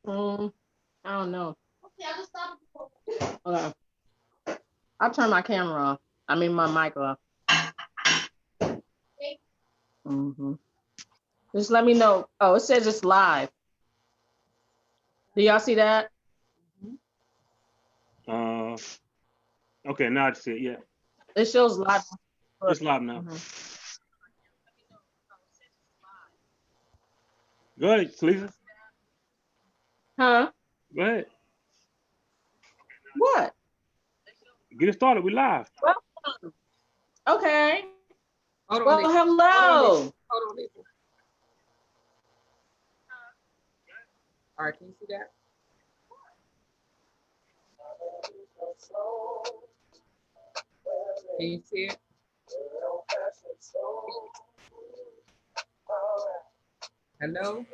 I don't know. Okay. I'll turn my camera off. I mean my mic off. Mm-hmm. Just let me know. Oh, it says it's live. Do y'all see that? Uh, okay, now I see it. Yeah, It shows live. it's live now. Go ahead, Lisa. Huh? Go ahead. What? Get it started. We live. Welcome. Okay. Hold on, Well, Lisa. hello. Hold on, Lisa. All right, can you see that? Can you see it? Hello?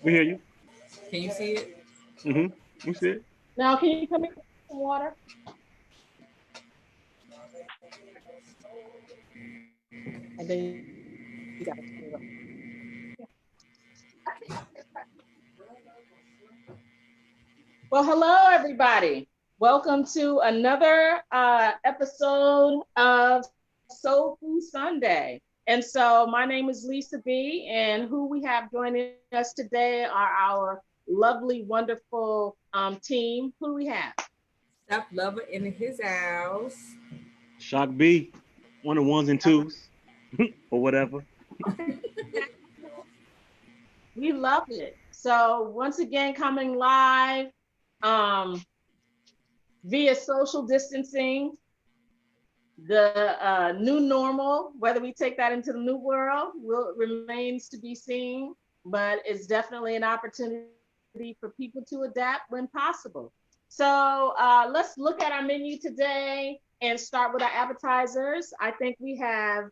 We hear you. Can you see it? We see it. Now, can you come in with some water? And then you got to. Well, hello, everybody. Welcome to another episode of Soul Food Sunday. And so my name is Lisa B, and who we have joining us today are our lovely, wonderful team. Who do we have? Step lover in his house. Shock B, one of the ones and twos, or whatever. We love it. So once again, coming live um, via social distancing, the new normal, whether we take that into the new world, will remains to be seen, but it's definitely an opportunity for people to adapt when possible. So let's look at our menu today and start with our appetizers. I think we have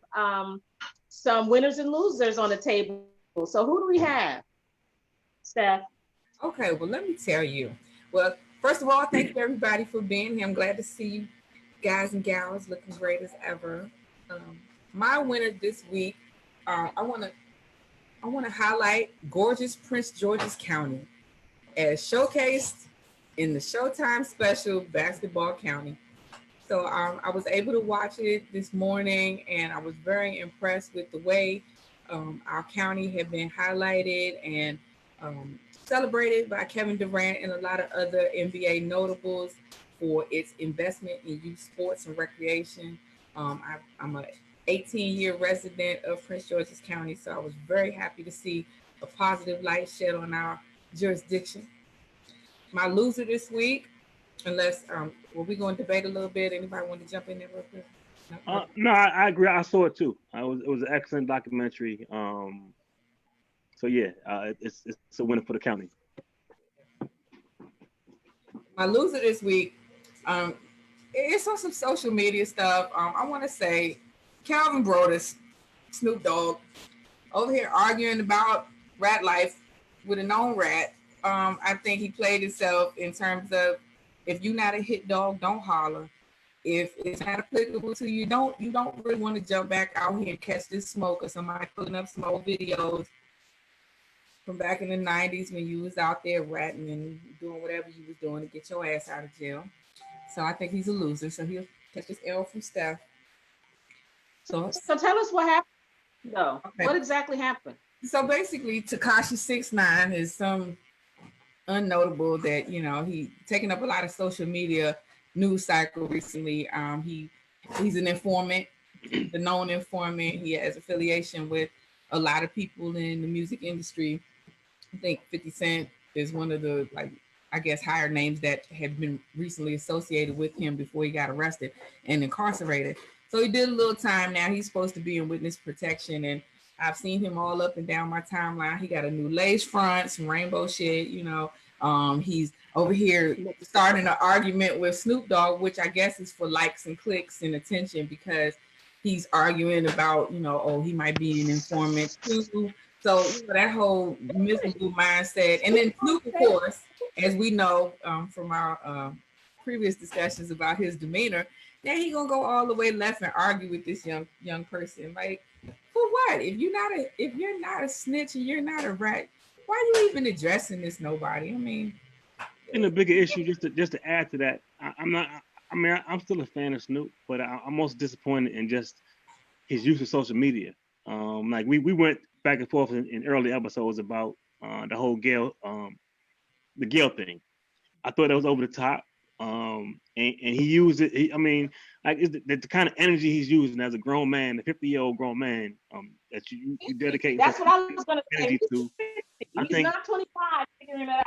some winners and losers on the table. So who do we have, Steph? Okay, well, let me tell you. Well, first of all, thank you everybody for being here. I'm glad to see you guys and gals looking great as ever. Um, my winner this week, I want to highlight gorgeous Prince George's County as showcased in the Showtime special Basketball County. So I was able to watch it this morning, and I was very impressed with the way our county had been highlighted and celebrated by Kevin Durant and a lot of other NBA notables for its investment in youth sports and recreation. I'm a 18-year resident of Prince George's County, so I was very happy to see a positive light shed on our jurisdiction. My loser this week, unless well, we're going to debate a little bit. Anybody want to jump in there real quick? No? No, I agree. I saw it too. It was an excellent documentary. So yeah, it's a winner for the county. My loser this week, um, it's on some social media stuff. I want to say Calvin Brodus, Snoop Dogg, over here arguing about rat life with a known rat. I think he played himself in terms of if you're not a hit dog, don't holler. If it's not applicable to you, don't really want to jump back out here and catch this smoke or somebody pulling up some old videos from back in the 90s when you was out there ratting and doing whatever you was doing to get your ass out of jail. So I think he's a loser. So he'll take his L from Steph. So tell us what happened, though. Okay. What exactly happened? So basically, Takashi 69 is some unnotable that he taken up a lot of social media news cycle recently. He's an informant, the known informant. He has affiliation with a lot of people in the music industry. I think 50 Cent is one of the I guess higher names that have been recently associated with him before he got arrested and incarcerated. So he did a little time now. He's supposed to be in witness protection, and I've seen him all up and down my timeline. He got a new lace front, some rainbow shit, He's over here starting an argument with Snoop Dogg, which I guess is for likes and clicks and attention because he's arguing about, oh, he might be an informant too. So that whole miserable mindset. And then Snoop, of course, as we know from our previous discussions about his demeanor, now he gonna go all the way left and argue with this young person. Like, for what? If you're not a snitch and you're not a rat, Why are you even addressing this? Nobody. I mean, And the bigger issue, just to add to that, I'm not. I mean, I'm still a fan of Snoop, but I'm most disappointed in just his use of social media. Like we went back and forth in early episodes about the whole the Gail thing. I thought that was over the top. And he used it. I mean, like it's the kind of energy he's using as a grown man, a 50-year-old grown man, that you dedicate That's what I was gonna say. energy to. I He's think not 25 figuring it out.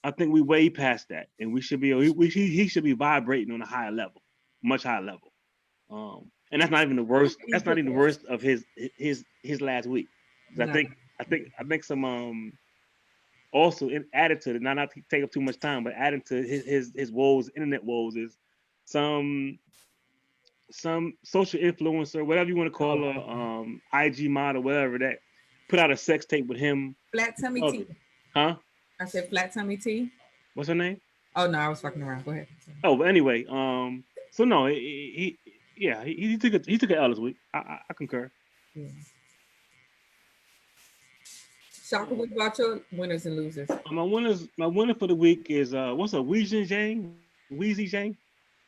I think we way past that, and we should be. He should be vibrating on a higher level, much higher level. And that's not even the worst. That's not even the worst of his last week. no. I think some also it added to it, not to take up too much time, but adding to his woes, internet woes, is some social influencer, whatever you want to call her, IG model, whatever, that put out a sex tape with him. Flat tummy tea. Huh? I said flat tummy tea. What's her name? Oh no, I was fucking around. Go ahead. Oh, but anyway, so no, he took an L this week. I concur. Yeah. Shaka, what about your winners and losers? My winner for the week is what's her Weezy Zhang.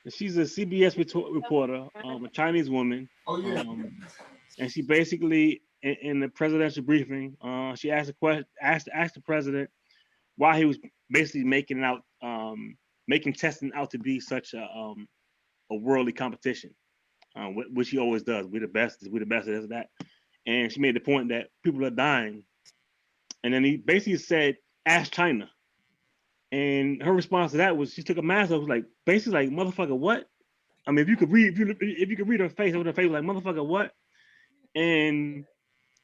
She's a CBS reporter, a Chinese woman. Oh yeah. And she basically in the presidential briefing, she asked the president why he was basically making testing out to be such a worldly competition, which he always does. We're the best at this and that. And she made the point that people are dying. And then he basically said, ask China. And her response to that was, she took a mask off, was like, basically like, motherfucker, what? I mean, if you could read her face, over her face, like, motherfucker, what? And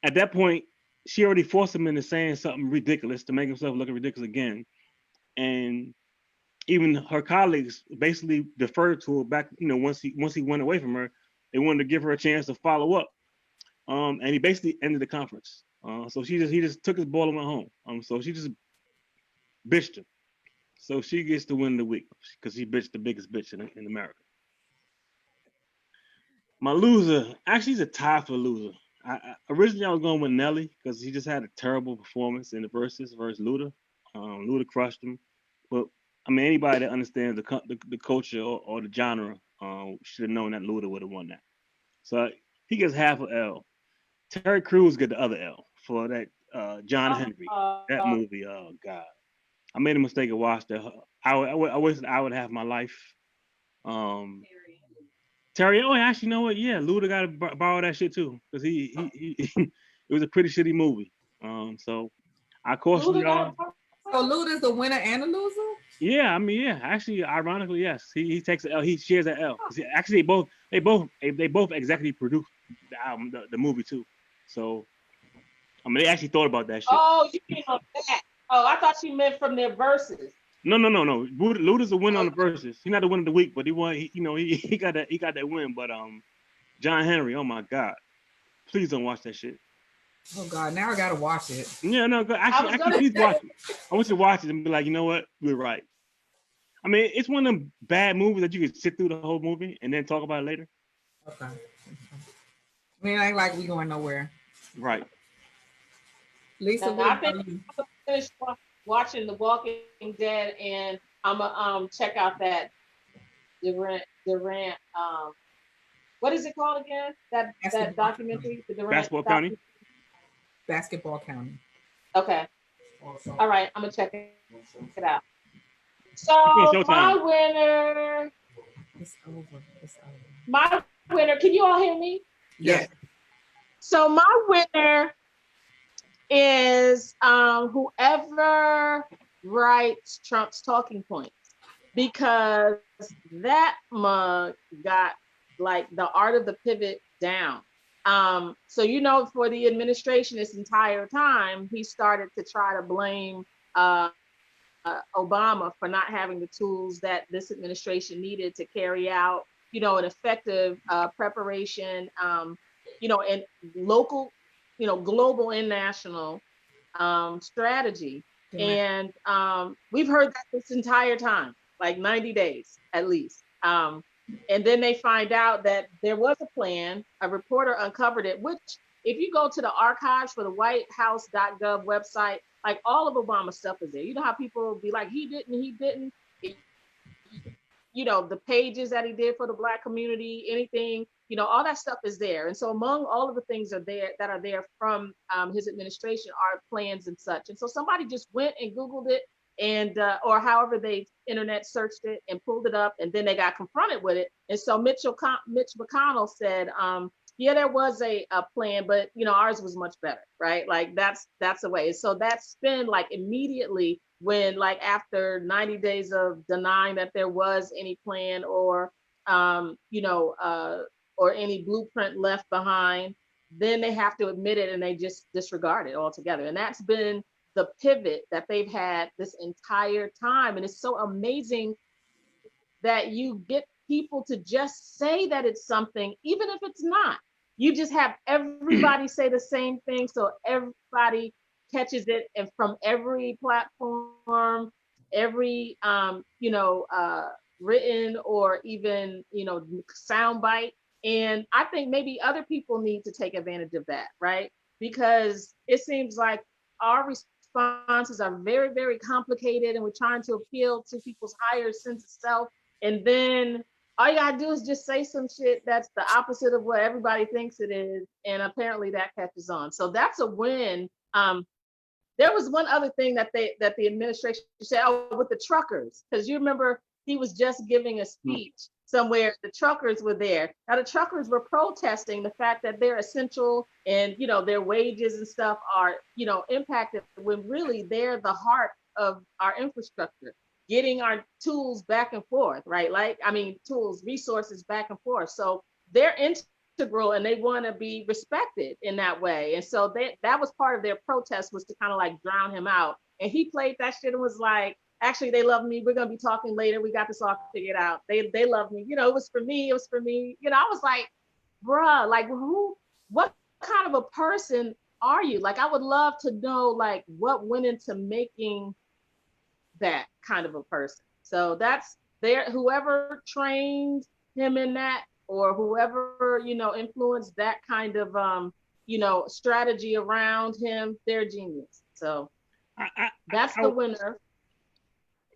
at that point, she already forced him into saying something ridiculous to make himself look ridiculous again. And even her colleagues basically deferred to her back, once he went away from her, they wanted to give her a chance to follow up. And he basically ended the conference. So he just took his ball and went home. So she just bitched him. So she gets to win the week because she bitched the biggest bitch in America. My loser, actually, is a tie for loser. Originally I was going with Nelly because he just had a terrible performance in the versus Luda. Luda crushed him. But I mean, anybody that understands the culture or the genre should have known that Luda would have won that. So he gets half an L. Terry Crews get the other L for that John Henry. That movie, oh God. I made a mistake and watched it. I wasted an hour and a half of my life. Terry, oh, actually, you know what? Yeah, Luda got to borrow that shit too, because he it was a pretty shitty movie. So I caution y'all. So Luda's a winner and a loser? Yeah, I mean, yeah. Actually, ironically, yes. He takes an L. He shares an L. Actually, they both executively produced the album, the movie too. So, I mean, they actually thought about that shit. Oh, you mean on that? Oh, I thought you meant from their verses. No. Luda's a winner on the verses. He's not the winner of the week, but he won. He got that win. But John Henry, oh my God, please don't watch that shit. Oh God, now I gotta watch it. Yeah, no, actually, please watch it. I want you to watch it and be like, you know what, we're right. I mean, it's one of them bad movies that you can sit through the whole movie and then talk about it later. Okay. I mean, it ain't like we going nowhere. Right. Lisa, I think I'm gonna finish watching The Walking Dead, and I'm gonna check out that Durant. What is it called again? That documentary, the Durant Basketball County. Okay. All right, I'm gonna check it out. So my winner. It's over. My winner. Can you all hear me? Yes. So my winner is whoever writes Trump's talking points, because that mug got like the art of the pivot down. So for the administration this entire time, he started to try to blame Obama for not having the tools that this administration needed to carry out, an effective preparation, and local, global and national strategy. And we've heard that this entire time, like 90 days at least. And then they find out that there was a plan. A reporter uncovered it, which if you go to the archives for the whitehouse.gov website, Like all of Obama's stuff is there. You know how people will be like, he didn't. You know, the pages that he did for the Black community, anything, you know, all that stuff is there. And so among all of the things are there from his administration are plans and such. And so somebody just went and Googled it and or however they internet searched it and pulled it up, and then they got confronted with it. And so Mitch McConnell said, yeah, there was a plan, but you know, ours was much better, right? Like that's the way. So that's been like immediately when, like, after 90 days of denying that there was any plan or you know, or any blueprint left behind, then they have to admit it and they just disregard it altogether. And that's been the pivot that they've had this entire time. And it's so amazing that you get people to just say that it's something, even if it's not. You just have everybody say the same thing, so everybody catches it, and from every platform, every you know, written or even, you know, soundbite. And I think maybe other people need to take advantage of that, right? Because it seems like our responses are very, very complicated, and we're trying to appeal to people's higher sense of self. And then all you gotta do is just say some shit that's the opposite of what everybody thinks it is. And apparently that catches on. So that's a win. There was one other thing that the administration said, oh, with the truckers, because you remember he was just giving a speech somewhere. The truckers were there. Now the truckers were protesting the fact that they're essential and, you know, their wages and stuff are, you know, impacted, when really they're the heart of our infrastructure, getting our tools back and forth, right? Like, I mean, tools, resources back and forth. So they're integral and they want to be respected in that way. And so that was part of their protest, was to kind of like drown him out. And he played that shit and was like, actually, they love me. We're going to be talking later. We got this all figured out. They love me. You know, it was for me. It was for me. You know, I was like, bruh, like what kind of a person are you? Like, I would love to know, like, what went into making that kind of a person. So that's there, whoever trained him in that, or whoever, you know, influenced that kind of, you know, strategy around him, they're genius. So that's the winner.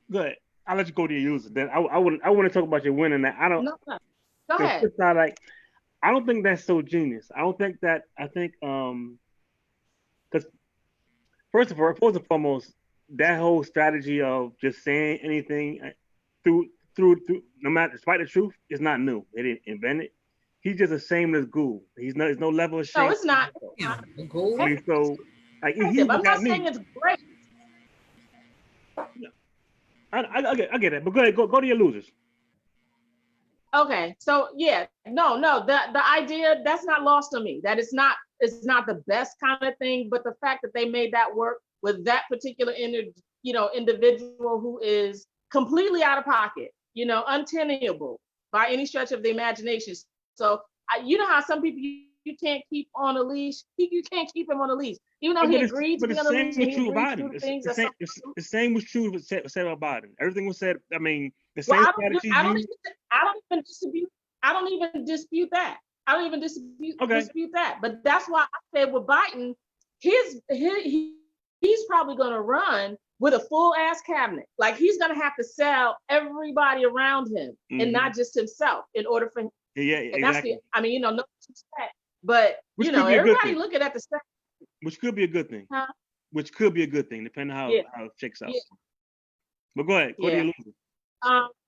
Good. I'll let you go to your user. Then I want to talk about your winning. That I don't. No. Go ahead. It's not like, I don't think that's so genius. I don't think that. I think because first and foremost, that whole strategy of just saying anything through no matter, despite the truth, is not new. They didn't invent it. He's just a shameless ghoul. There's no level of shame. No, it's not. Ghoul. I mean, so like I'm not saying it's great. I get it, but go ahead, go to your losers. Okay, so yeah, no, the idea, that's not lost on me. That it's not the best kind of thing, but the fact that they made that work with that particular individual who is completely out of pocket, you know, untenable by any stretch of the imagination. So you know how some people you can't keep on a leash. You can't keep him on a leash, even though he agreed to be on a leash. The same was true said about Biden. Everything was said. I mean, the same strategy. I don't even dispute that. I don't even dispute that. But that's why I said with Biden, he's probably going to run with a full ass cabinet. Like, he's going to have to sell everybody around him and not just himself in order for him. Yeah, exactly. I mean, you know, no respect, but which, you know, everybody looking at the stuff. Which could be a good thing. Huh? Which could be a good thing, depending on how it checks out. Yeah. But go ahead. Go to your loser.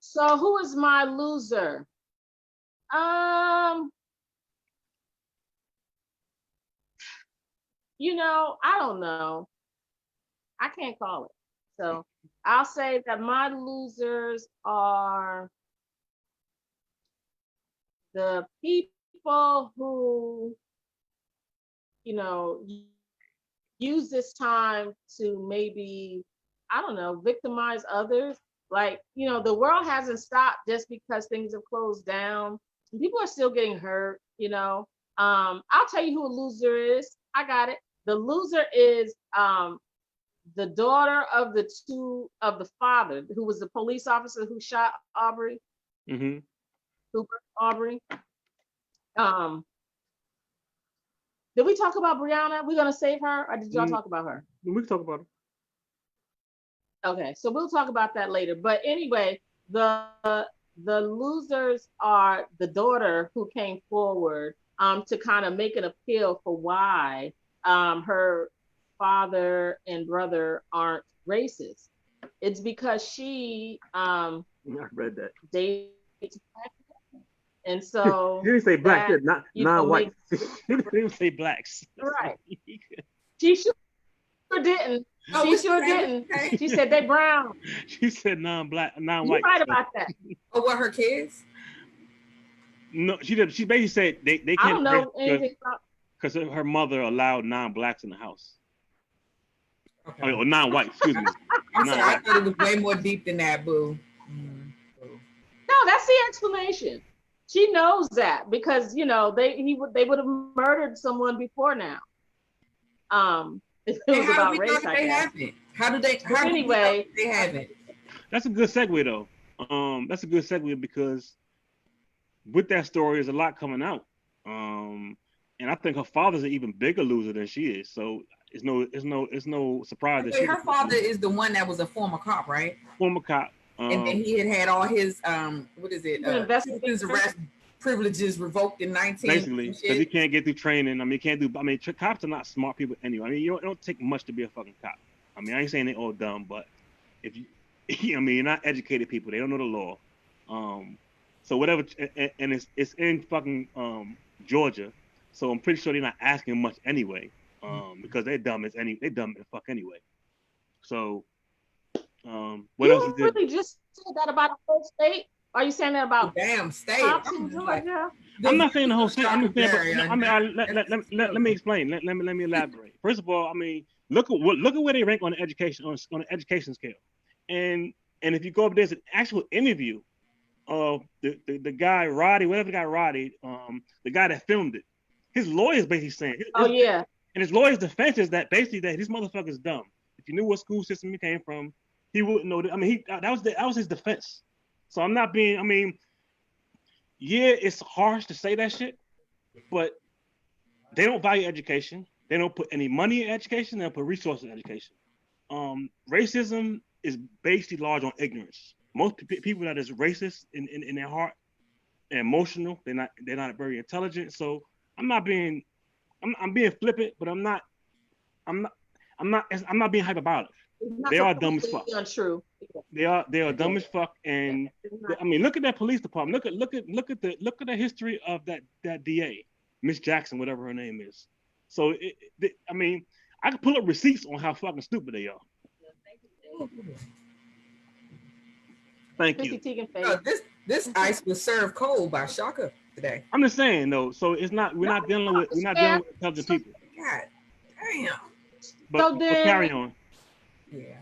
So who is my loser? You know, I don't know. I can't call it. So I'll say that my losers are the people who, you know, use this time to maybe, I don't know, victimize others. Like, you know, the world hasn't stopped just because things have closed down. People are still getting hurt, you know. I'll tell you who a loser is. I got it. The loser is the daughter of the father, who was the police officer who shot Aubrey. Mm-hmm. Who Aubrey. Did we talk about Breonna? We gonna save her, or did y'all talk about her? We can talk about her. Okay, so we'll talk about that later. But anyway, the losers are the daughter who came forward to kind of make an appeal for why her father and brother aren't racist. It's because she I read that. dates black men. And so She didn't say black, that, not you know, non-white. makes She didn't even say blacks. right. She sure didn't. Oh, She what's sure the name? didn't. Okay. She said they brown. She said non-black, You non-white. right about that. Oh, what, her kids? No, she did. She basically said they I can't don't know anything about. because her mother allowed non-blacks in the house. Okay. Or non-white, excuse me. I'm sorry, I Non-white. thought it was way more deep than that, boo. No, that's the explanation. She knows that because you know they would have murdered someone before now. If it And was how do about we know race, that I they guess. haven't? How do they? But How do we know anyway, that they haven't? That's a good segue though. That's a good segue because with that story, there's a lot coming out. And I think her father's an even bigger loser than she is. So it's no surprise that Wait, she's her father is the one that was a former cop, right? former cop. And then he had all his what is it? Citizens arrest privileges revoked in 19. Basically, because he can't get through training. I mean, he can't do. I mean, cops are not smart people anyway. I mean, it don't take much to be a fucking cop. I mean, I ain't saying they all dumb, but if you, I mean, you're not educated people. They don't know the law. So whatever, and it's in fucking Georgia. So I'm pretty sure they're not asking much anyway. Because they're dumb as fuck anyway. So, what you else is there? really just said that about the whole state? Are you saying that about damn state? cops in Georgia? I'm not saying the whole state. I'm just saying, let me explain. Let me elaborate. First of all, I mean, look at where they rank on the education scale, and if you go up, there's an actual interview of the guy Roddy, whatever the guy Roddy, the guy that filmed it. His lawyer's basically saying, yeah, and his lawyer's defense is that basically that this motherfucker's dumb. If you knew what school system he came from, he wouldn't know that. I mean, that was his defense. So I'm not being. I mean, yeah, it's harsh to say that shit, but they don't value education. They don't put any money in education. They don't put resources in education. Racism is basically large on ignorance. Most people that is racist in their heart and emotional, they're not very intelligent. So I'm being flippant, but I'm not being hyperbolic. They are dumb as fuck. Untrue. They are dumb as fuck. And I mean, look at that police department. Look at the history of that DA, Miss Jackson, whatever her name is. So I mean, I could pull up receipts on how fucking stupid they are. Thank you. This ice was served cold by Shaka today. I'm just saying though. So we're not dealing with intelligent people. God damn. But carry on. Yeah.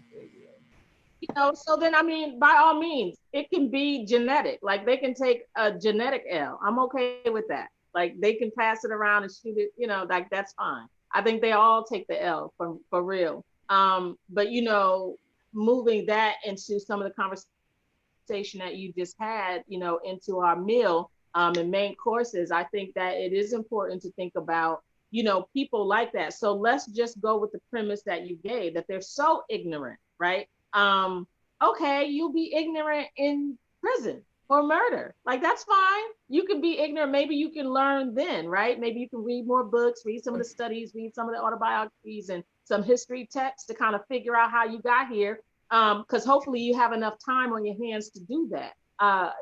You know, so then I mean, by all means, it can be genetic. Like they can take a genetic L. I'm okay with that. Like they can pass it around and shoot it. You know, like that's fine. I think they all take the L for real. But you know, moving that into some of the conversation that you just had, you know, into our meal and main courses, I think that it is important to think about, you know, people like that. So let's just go with the premise that you gave, that they're so ignorant, right? Okay, you'll be ignorant in prison for murder. Like that's fine. You can be ignorant. Maybe you can learn then, right? Maybe you can read more books, read some of the studies, read some of the autobiographies and some history texts to kind of figure out how you got here. Because hopefully you have enough time on your hands to do that.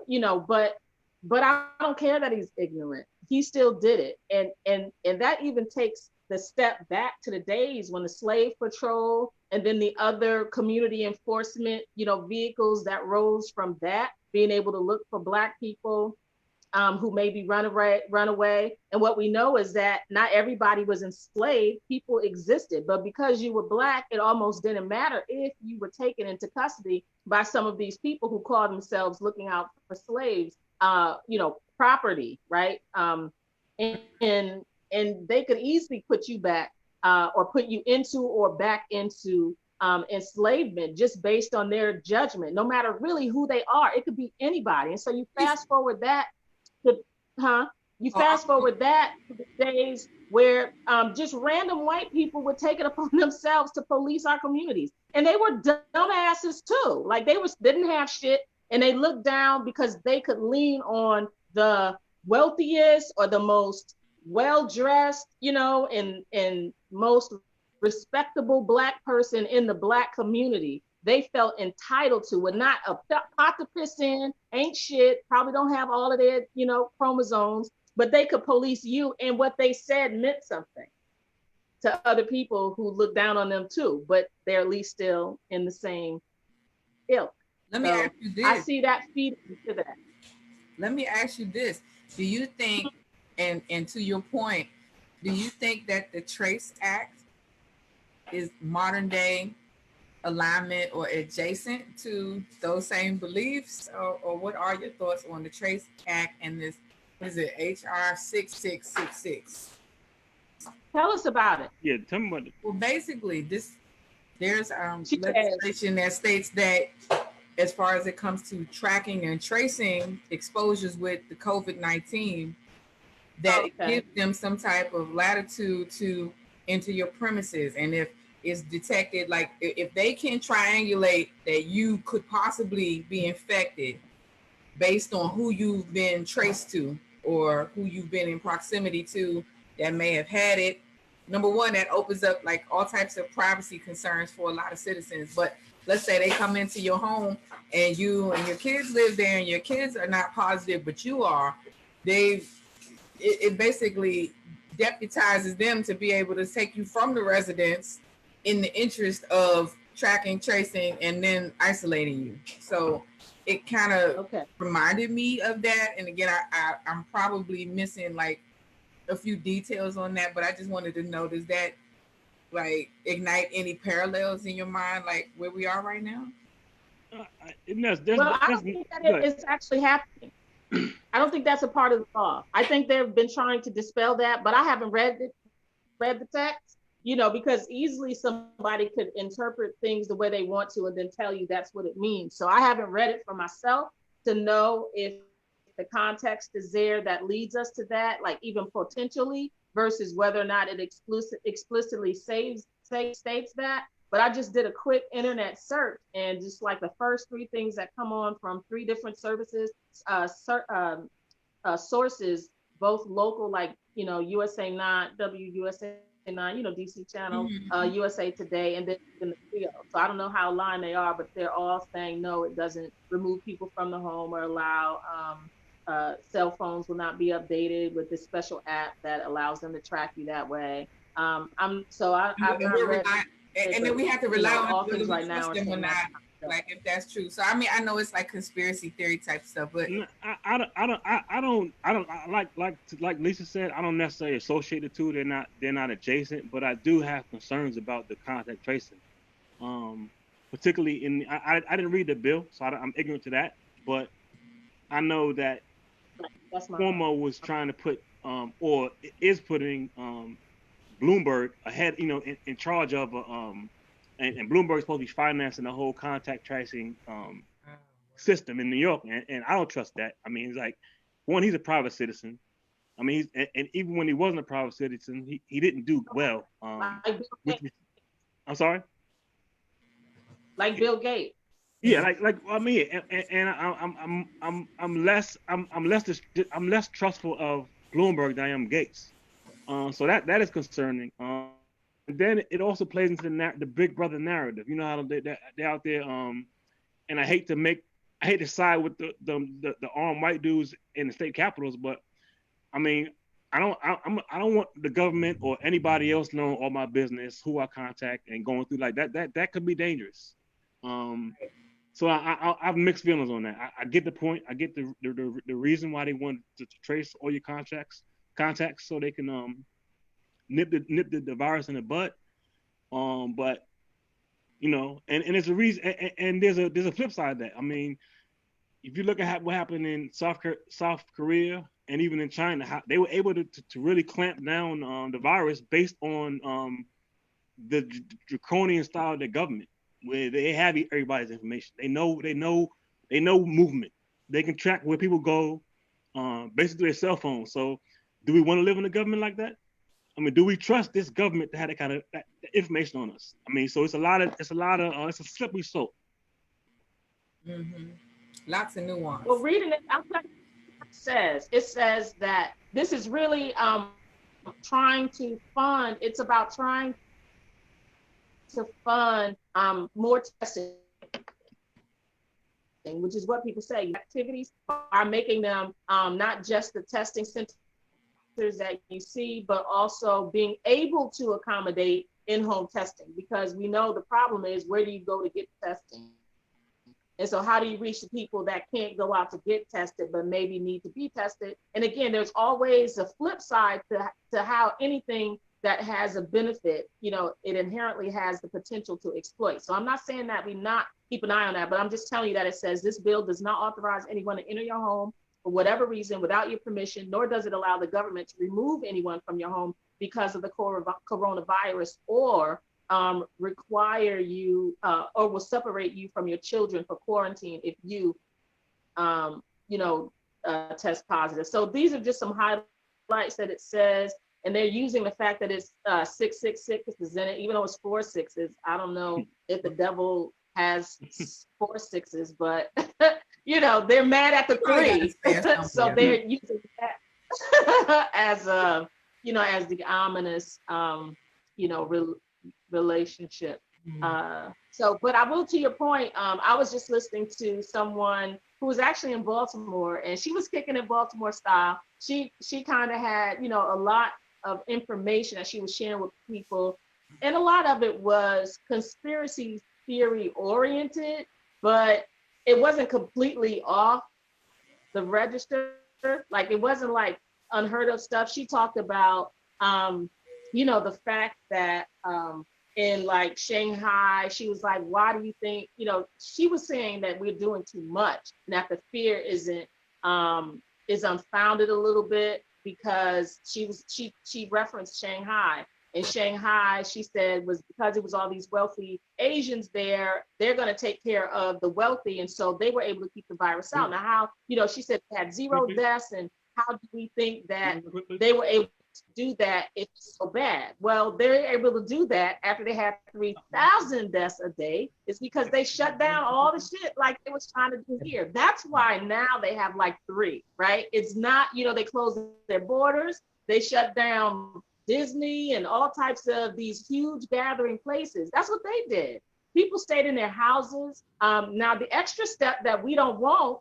You know, but I don't care that he's ignorant. He still did it. And that even takes the step back to the days when the slave patrol and then the other community enforcement, you know, vehicles that rose from that, being able to look for Black people who maybe run away. And what we know is that not everybody was enslaved. People existed, but because you were Black, it almost didn't matter if you were taken into custody by some of these people who call themselves looking out for slaves, you know, property, right? And they could easily put you back or put you into or back into enslavement just based on their judgment, no matter really who they are. It could be anybody. And so you fast forward that to, fast forward that to the days where just random white people would take it upon themselves to police our communities. And they were dumbasses too. Like they didn't have shit, and they looked down because they could lean on the wealthiest or the most well-dressed, and most respectable Black person in the Black community. They felt entitled to it, not a pot to piss in, ain't shit, probably don't have all of their, chromosomes, but they could police you, and what they said meant something to other people who look down on them too, but they're at least still in the same ilk. Let me ask you this. I see that feeding to that. Let me ask you this. Do you think, and to your point, do you think that the Trace Act is modern day alignment or adjacent to those same beliefs? Or what are your thoughts on the Trace Act and this, what is it, HR 6666? Tell us about it. Yeah, tell me about it. Well, basically, there's legislation that states that as far as it comes to tracking and tracing exposures with the COVID-19, that it gives them some type of latitude to enter your premises. And if it's detected, like if they can triangulate that you could possibly be infected based on who you've been traced to or who you've been in proximity to that may have had it. Number one, that opens up like all types of privacy concerns for a lot of citizens. But let's say they come into your home and you and your kids live there and your kids are not positive, but you are. It basically deputizes them to be able to take you from the residence in the interest of tracking, tracing, and then isolating you. So it kind of reminded me of that. And again, I'm probably missing like a few details on that, but I just wanted to know, does that like ignite any parallels in your mind, like where we are right now? I don't think that it's actually happening. I don't think that's a part of the law. I think they've been trying to dispel that, but I haven't read the text, because easily somebody could interpret things the way they want to and then tell you that's what it means. So I haven't read it for myself to know if the context is there that leads us to that, like even potentially, versus whether or not it explicitly states that. But I just did a quick internet search, and just like the first three things that come on from three different services, sources, both local, like, USA 9, WUSA 9, DC channel, USA Today, and then in the field. So I don't know how aligned they are, but they're all saying, no, it doesn't remove people from the home or allow, cell phones will not be updated with this special app that allows them to track you that way. I've not read. And then we have to rely on all things right now, them or not, like if that's true. So I mean, I know it's like conspiracy theory type stuff, but I don't like Lisa said, I don't necessarily associate the two. They're not adjacent, but I do have concerns about the contact tracing. Particularly I didn't read the bill, so I'm ignorant to that, but I know that Cuomo was trying to put or is putting Bloomberg ahead, in charge of and Bloomberg's supposed to be financing the whole contact tracing system in New York, and I don't trust that. I mean, it's like, one, he's a private citizen. I mean, and even when he wasn't a private citizen, he didn't do well. I'm sorry. Like Bill Gates. Yeah, I mean, and I'm less trustful of Bloomberg than I am Gates. So that is concerning. And then it also plays into the Big Brother narrative. You know how they're out there. And I hate to side with the armed white dudes in the state capitals, but I mean, I don't want the government or anybody else knowing all my business, who I contact, and going through like that. That could be dangerous. So I have mixed feelings on that. I get the point. I get the reason why they want to trace all your contacts so they can nip the virus in the bud. But and there's a reason, and there's a flip side of that. I mean, if you look at what happened in South Korea and even in China, how they were able to really clamp down on the virus based on the draconian style of their government, where they have everybody's information. They know movement. They can track where people go, basically their cell phones. So do we want to live in a government like that? I mean, do we trust this government to have that kind of that information on us? I mean, so it's a slippery slope. Mm-hmm. Lots of nuance. Well, reading it, it says that this is really trying to fund. It's about trying to fund more testing, which is what people say. Activities are making them not just the testing centers that you see, but also being able to accommodate in-home testing, because we know the problem is, where do you go to get testing? And so how do you reach the people that can't go out to get tested, but maybe need to be tested? And again, there's always a flip side to how anything that has a benefit, it inherently has the potential to exploit. So I'm not saying that we not keep an eye on that, but I'm just telling you that it says this bill does not authorize anyone to enter your home for whatever reason without your permission, nor does it allow the government to remove anyone from your home because of the coronavirus, or require you or will separate you from your children for quarantine if you, test positive. So these are just some highlights that it says, and they're using the fact that it's 666 is in it, even though it's 4 6s. I don't know if the devil has 4 6s, but they're mad at the 3, so they're using that as as the ominous, relationship. But I will, to your point, I was just listening to someone who was actually in Baltimore, and she was kicking it Baltimore style. She kind of had, a lot of information that she was sharing with people, and a lot of it was conspiracy theory oriented, but it wasn't completely off the register. Like, it wasn't like unheard of stuff. She talked about the fact that in like Shanghai, she was like, why do you think, she was saying that we're doing too much, and that the fear is unfounded a little bit, because she referenced Shanghai. In Shanghai, she said, was because it was all these wealthy Asians there, they're going to take care of the wealthy, and so they were able to keep the virus out. Now, how, she said they had 0 deaths, and how do we think that they were able to do that if it's so bad? Well, they're able to do that after they had 3,000 deaths a day. It's because they shut down all the shit like they was trying to do here. That's why now they have like 3, right? It's not, they closed their borders, they shut down Disney and all types of these huge gathering places. That's what they did. People stayed in their houses. Now, the extra step that we don't want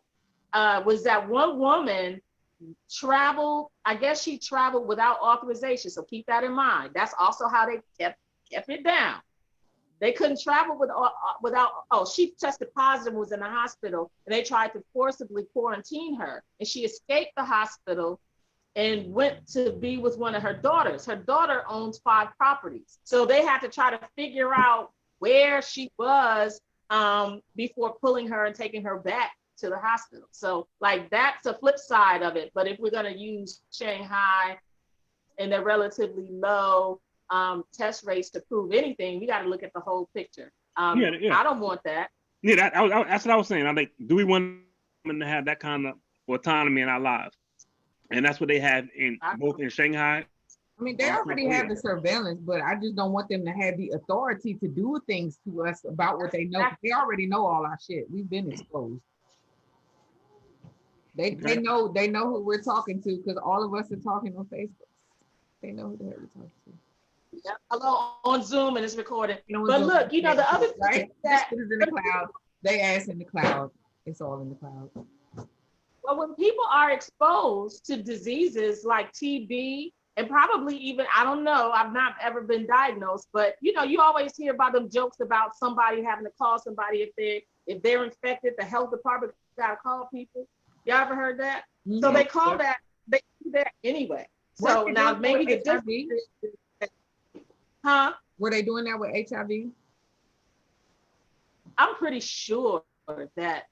was that one woman traveled. I guess she traveled without authorization. So keep that in mind. That's also how they kept it down. They couldn't travel without. Oh, she tested positive, was in the hospital, and they tried to forcibly quarantine her, and she escaped the hospital and went to be with one of her daughters. Her daughter owns 5 properties. So they had to try to figure out where she was before pulling her and taking her back to the hospital. So like, that's a flip side of it. But if we're going to use Shanghai and their relatively low test rates to prove anything, we got to look at the whole picture. I don't want that. Yeah, that's what I was saying. I think, do we want them to have that kind of autonomy in our lives? And that's what they have both in Shanghai. I mean, they already have the surveillance, but I just don't want them to have the authority to do things to us about what they know. They already know all our shit. We've been exposed. They know who we're talking to, because all of us are talking on Facebook. They know who the hell we're talking to. Yeah, hello, on Zoom, and it's recorded. But Zoom, look, the other thing, right? That is in the cloud. They ass in the cloud. It's all in the cloud. Well, when people are exposed to diseases like TB, and probably even, I don't know, I've not ever been diagnosed, but you always hear about them jokes about somebody having to call somebody if they're infected, the health department got to call people. Y'all ever heard that? Mm-hmm. So they call that, they do that anyway. So now maybe the difference is, Were they doing that with HIV? I'm pretty sure that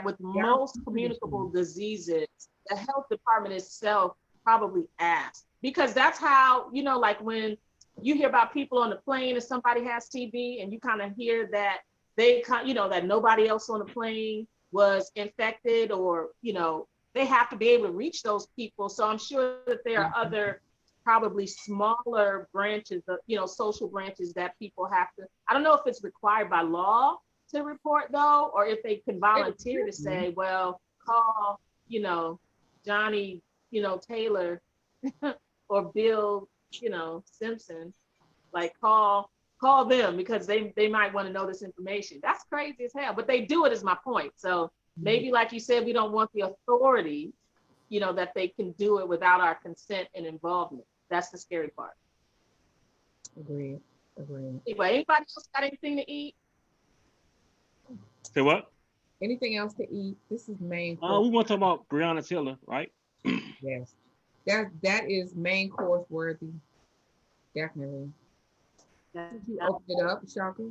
with most communicable diseases, the health department itself probably asked, because that's how, like when you hear about people on the plane and somebody has TB, and you kind of hear that that nobody else on the plane was infected, or, they have to be able to reach those people. So I'm sure that there are other probably smaller branches of, social branches that people have to, I don't know if it's required by law to report though, or if they can volunteer to say, well, call, Johnny, Taylor or Bill, Simpson, like call them because they might want to know this information. That's crazy as hell, but they do it, is my point. So maybe, like you said, we don't want the authority, that they can do it without our consent and involvement. That's the scary part. Agreed. Anyway, anybody else got anything to eat? Say what? Anything else to eat? This is main We course. want to talk about Breonna Taylor, right? Yes. That is main course worthy. Definitely. Did you open it up, Shaka?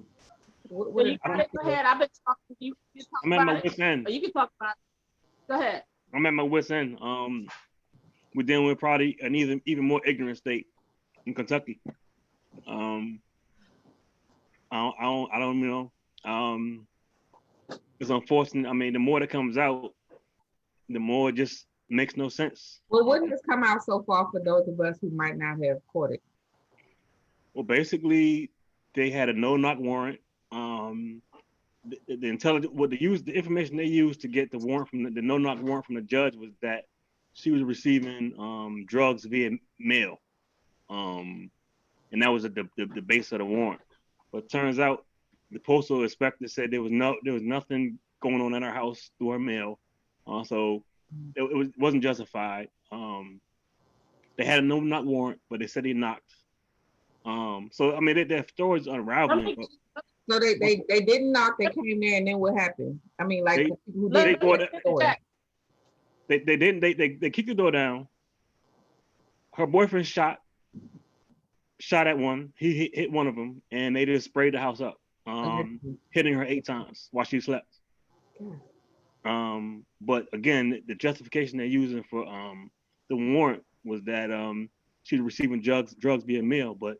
Go ahead. I've been talking. You can talk I'm at my about wit's end. it. You can talk about it. Go ahead. I'm at my wit's end. We're dealing with probably an even more ignorant state in Kentucky. I don't know. It's unfortunate. I mean, the more that comes out, the more it just makes no sense. Well, wouldn't this come out so far for those of us who might not have caught it? Well, basically, they had a no-knock warrant. The intelligence, the information they used to get the warrant from the no-knock warrant from the judge was that she was receiving drugs via mail, and that was the base of the warrant. But it turns out the postal inspector said there was nothing going on in her house through her mail, so it wasn't justified. They had a no-knock warrant, but they said he knocked. So I mean, their story's unraveling. So they didn't knock. They came there, and then what happened? I mean, like they kicked the door down. Her boyfriend shot at one. He hit one of them, and they just sprayed the house up, hitting her 8 times while she slept. But again, the justification they're using for the warrant was that she was receiving drugs via mail, but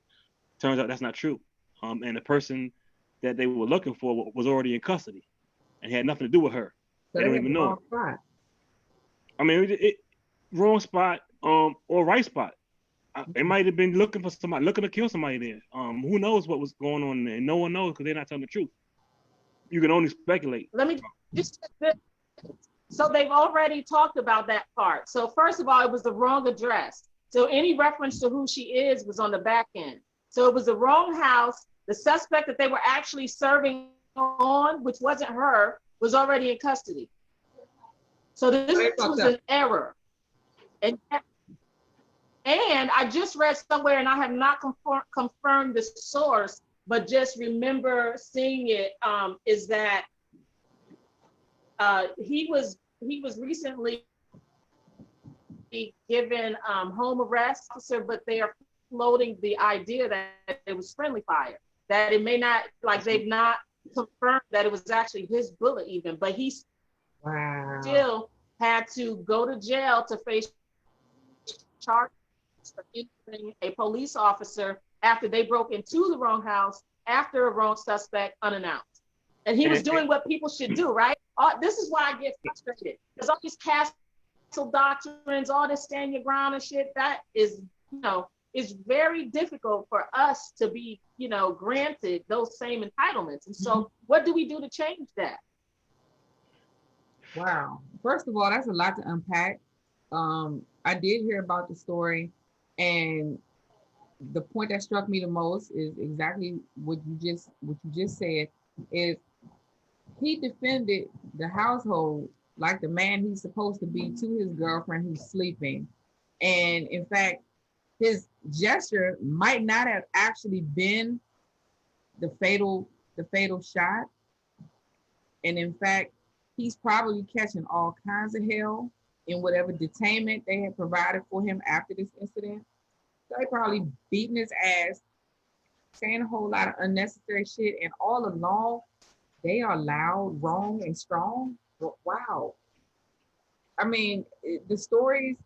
turns out that's not true. And the person that they were looking for was already in custody and had nothing to do with her. So they don't even know. Spot. I mean, wrong spot or right spot. They might have been looking for somebody, looking to kill somebody there. Who knows what was going on there? No one knows because they're not telling the truth. You can only speculate. Let me just. So they've already talked about that part. So first of all, it was the wrong address. So any reference to who she is was on the back end. So it was the wrong house. The suspect that they were actually serving on, which wasn't her, was already in custody. So this was an error. And I just read somewhere, and I have not confirmed the source, but just remember seeing it, is that he was recently given home arrest officer, but they are floating the idea that it was friendly fire, that it may not, like they've not confirmed that it was actually his bullet even, but he still had to go to jail to face charges for injuring a police officer after they broke into the wrong house after a wrong suspect unannounced. And he was doing what people should do, right? This is why I get frustrated. There's all these castle doctrines, all this stand your ground and shit. That is, it's very difficult for us to be, granted those same entitlements. And so what do we do to change that? Wow. First of all, that's a lot to unpack. I did hear about the story, and the point that struck me the most is exactly what you just said, is he defended the household like the man he's supposed to be to his girlfriend who's sleeping. And in fact, his gesture might not have actually been the fatal shot. And in fact, he's probably catching all kinds of hell in whatever detainment they had provided for him after this incident. So they probably beating his ass, saying a whole lot of unnecessary shit, and all along, they are loud, wrong, and strong. Wow. I mean, the stories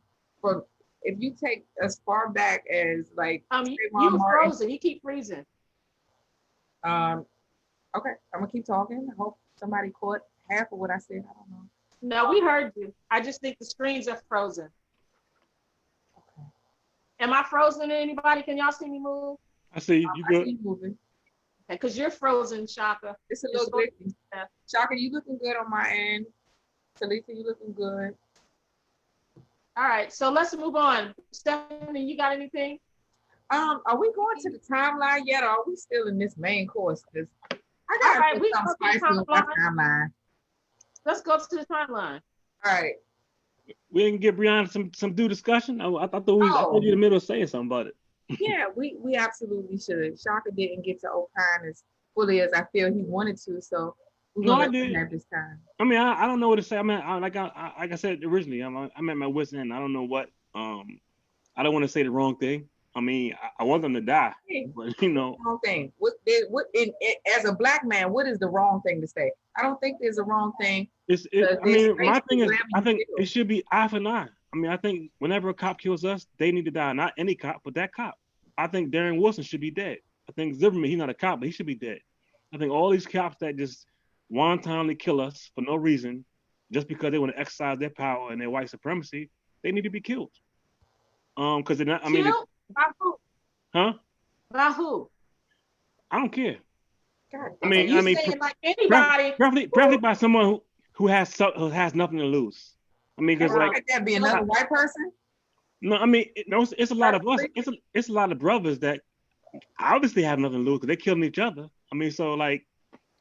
from, if you take as far back as like you frozen. You keep freezing. Okay, I'm gonna keep talking. I hope somebody caught half of what I said. I don't know. No, we heard you. I just think the screens are frozen. Okay. Am I frozen to anybody? Can y'all see me move? I see you. You I good? see you moving. Because you're frozen, Shaka. It's a little glitchy. Shaka, you looking good on my end. Talisa, you looking good. All right, so let's move on. Stephanie, you got anything? Are we going to the timeline yet, or are we still in this main course? Because I got All right, we some go to the spicy on my timeline. timeline. Let's go to the timeline. All right. We didn't give Brianna some due discussion. I thought you in the middle of saying something about it. Yeah, we absolutely should. Shaka didn't get to opine as fully as I feel he wanted to, so we're gonna let him have this time. I mean, I don't know what to say. I mean, like I said originally, I'm at my wit's end. I don't know what. I don't want to say the wrong thing. I mean, I want them to die, but you know. Wrong thing. As a black man, what is the wrong thing to say? I don't think there's a wrong thing. I mean, my thing is, I think it should be eye for an eye. I mean, I think whenever a cop kills us, they need to die. Not any cop, but that cop. I think Darren Wilson should be dead. I think Zimmerman, he's not a cop, but he should be dead. I think all these cops that just wantonly kill us for no reason, just because they want to exercise their power and their white supremacy, they need to be killed. Because they're not. I mean, by who? Huh? By who? I don't care. God, I mean, saying like anybody, preferably by someone who has nothing to lose. I mean, because like that be another white person. No, I mean, it's a lot of us. It's a lot of brothers that obviously have nothing to lose because they're killing each other. I mean, so like,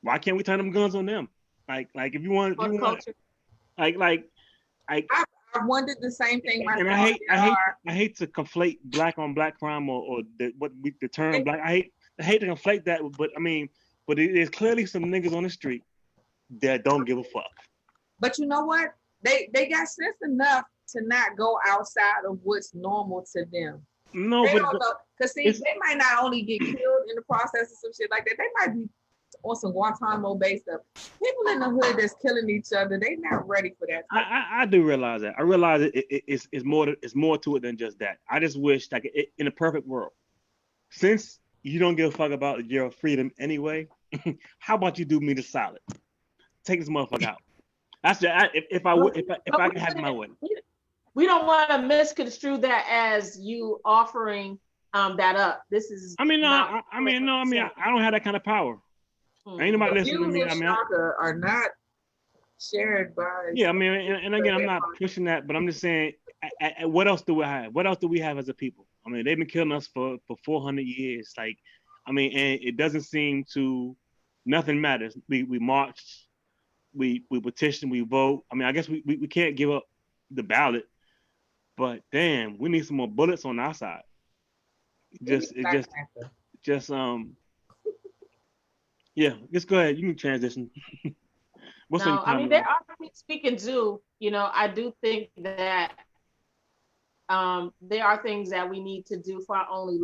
why can't we turn them guns on them? Like if you want, I wondered the same thing myself. And I hate to conflate black on black crime or the term black. I hate to conflate that, but I mean, there's clearly some niggas on the street that don't give a fuck. But you know what? They got sense enough to not go outside of what's normal to them. No, they don't know, because see, they might not only get killed in the process of some shit like that. They might be on some Guantanamo based stuff. People in the hood that's killing each other, they not ready for that. I do realize that. I realize it's more to it than just that. I just wish, like, in a perfect world, since you don't give a fuck about your freedom anyway, how about you do me the solid? Take this motherfucker out. That's if I can have my way. We don't want to misconstrue that as you offering that up. This is. I don't have that kind of power. Ain't nobody listening to me. I mean, are not shared by. Yeah, I mean, and again, I'm not pushing that, but I'm just saying, what else do we have? What else do we have as a people? I mean, they've been killing us for 400 years. Like, I mean, and it doesn't seem to. Nothing matters. We marched, we petitioned, we vote. I mean, I guess we can't give up the ballot, but damn, we need some more bullets on our side. Yeah, just go ahead. You can transition. I mean, there are speaking to, I do think that there are things that we need to do for our own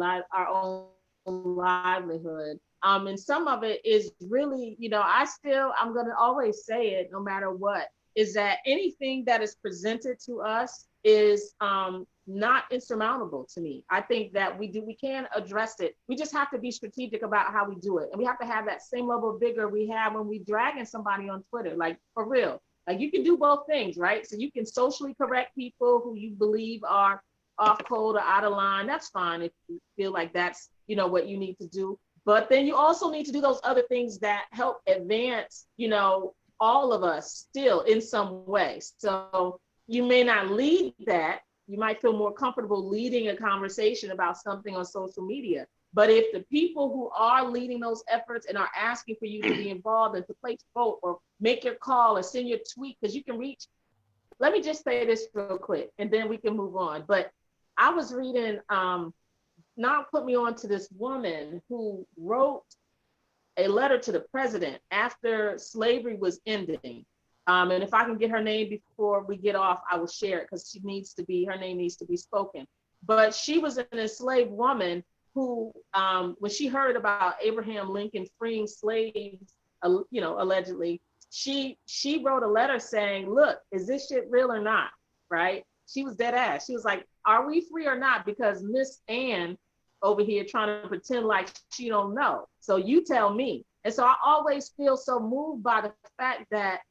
livelihood. And some of it is really, I'm going to always say it no matter what, is that anything that is presented to us is not insurmountable to me. I think that we can address it. We just have to be strategic about how we do it. And we have to have that same level of vigor we have when we dragging somebody on Twitter, like for real. Like you can do both things, right? So you can socially correct people who you believe are off code or out of line. That's fine if you feel like that's, what you need to do. But then you also need to do those other things that help advance, all of us still in some way. So you may not lead that. You might feel more comfortable leading a conversation about something on social media. But if the people who are leading those efforts and are asking for you to be involved and to place a vote or make your call or send your tweet, because you can reach, let me just say this real quick and then we can move on. But I was reading, now put me on to this woman who wrote a letter to the president after slavery was ending. And if I can get her name before we get off, I will share it because her name needs to be spoken. But she was an enslaved woman who, when she heard about Abraham Lincoln freeing slaves, allegedly, she wrote a letter saying, look, is this shit real or not, right? She was dead ass. She was like, are we free or not? Because Miss Ann over here trying to pretend like she don't know. So you tell me. And so I always feel so moved by the fact that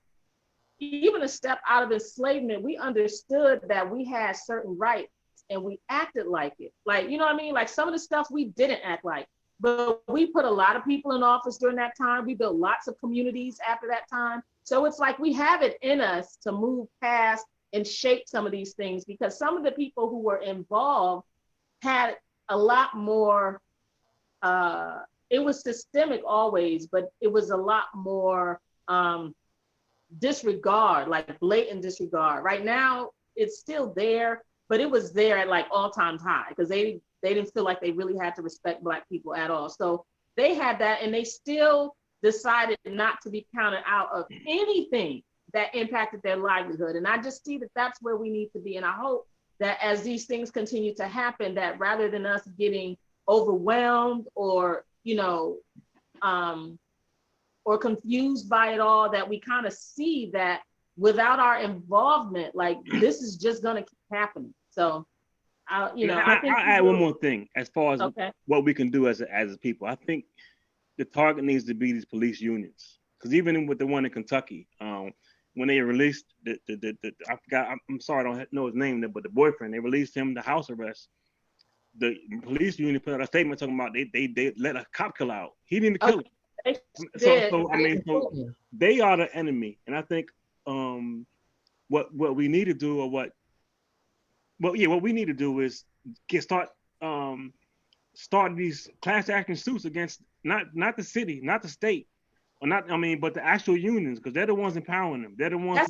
even a step out of enslavement, we understood that we had certain rights and we acted like it. Like, you know what I mean? Like some of the stuff we didn't act like, but we put a lot of people in office during that time. We built lots of communities after that time. So it's like we have it in us to move past and shape some of these things, because some of the people who were involved had a lot more, it was systemic always, but it was a lot more disregard, like blatant disregard. Right now, it's still there, but it was there at like all-time high because they didn't feel like they really had to respect Black people at all. So they had that, and they still decided not to be counted out of anything that impacted their livelihood. And I just see that that's where we need to be. And I hope that as these things continue to happen, that rather than us getting overwhelmed or, you know, or confused by it all, that we kind of see that without our involvement, like this is just gonna keep happening. So, I think I'll add one more thing as far as okay. what we can do as a people. I think the target needs to be these police unions, because even with the one in Kentucky, when they released the I forgot, I'm sorry, I don't know his name, but the boyfriend, they released him to house arrest. The police union put out a statement talking about they let a cop kill out. He didn't kill him. So I mean, so they are the enemy, and I think what we need to do, or what we need to do is start these class action suits against not the city, not the state, or not, I mean, but the actual unions, because they're the ones empowering them. They're the ones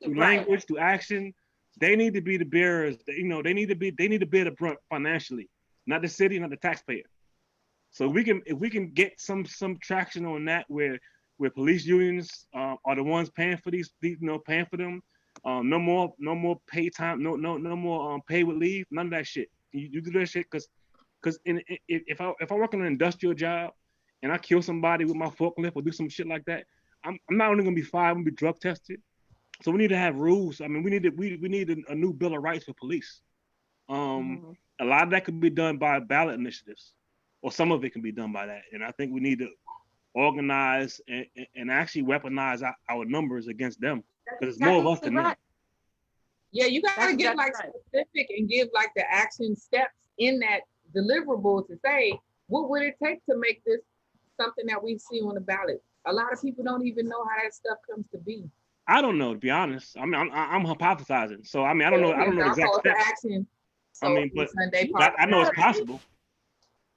through language, through action. They need to be the bearers. They need to bear the brunt financially, not the city, not the taxpayer. So if we can get some traction on that, where police unions are the ones paying for paying for them. No more pay time. No more pay with leave. None of that shit. You do that shit because if I work on an industrial job and I kill somebody with my forklift or do some shit like that, I'm not only gonna be fired, I'm gonna be drug tested. So we need to have rules. I mean, we need a new bill of rights for police. A lot of that could be done by ballot initiatives, or some of it can be done by that. And I think we need to organize and actually weaponize our numbers against them, because it's more of us than them. Yeah, you gotta get specific and give like the action steps in that deliverable to say, what would it take to make this something that we see on the ballot? A lot of people don't even know how that stuff comes to be. I don't know, to be honest. I mean, I'm hypothesizing. So I mean, I don't know exact steps. Action. So I mean, but I know it's possible.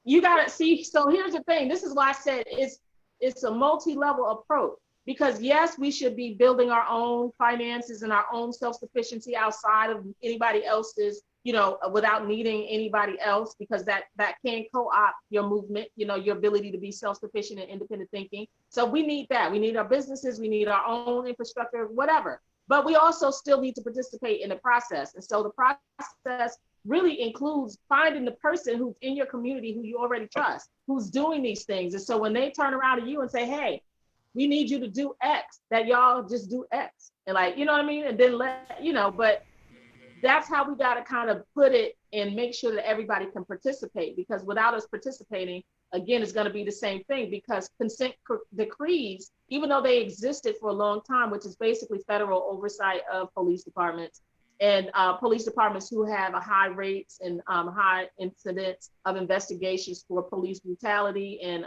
You gotta see. So here's the thing. This is why I said it's a multi-level approach. Because yes, we should be building our own finances and our own self-sufficiency outside of anybody else's, without needing anybody else, because that can co-opt your movement, your ability to be self-sufficient and independent thinking. So we need that. We need our businesses, we need our own infrastructure, whatever. But we also still need to participate in the process. And so the process really includes finding the person who's in your community who you already trust, who's doing these things. And so when they turn around to you and say, hey, we need you to do X, that y'all just do X. And like, you know what I mean? And then but that's how we got to kind of put it and make sure that everybody can participate, because without us participating, again, it's going to be the same thing, because consent decrees, even though they existed for a long time, which is basically federal oversight of police departments and police departments who have a high rates and high incidents of investigations for police brutality and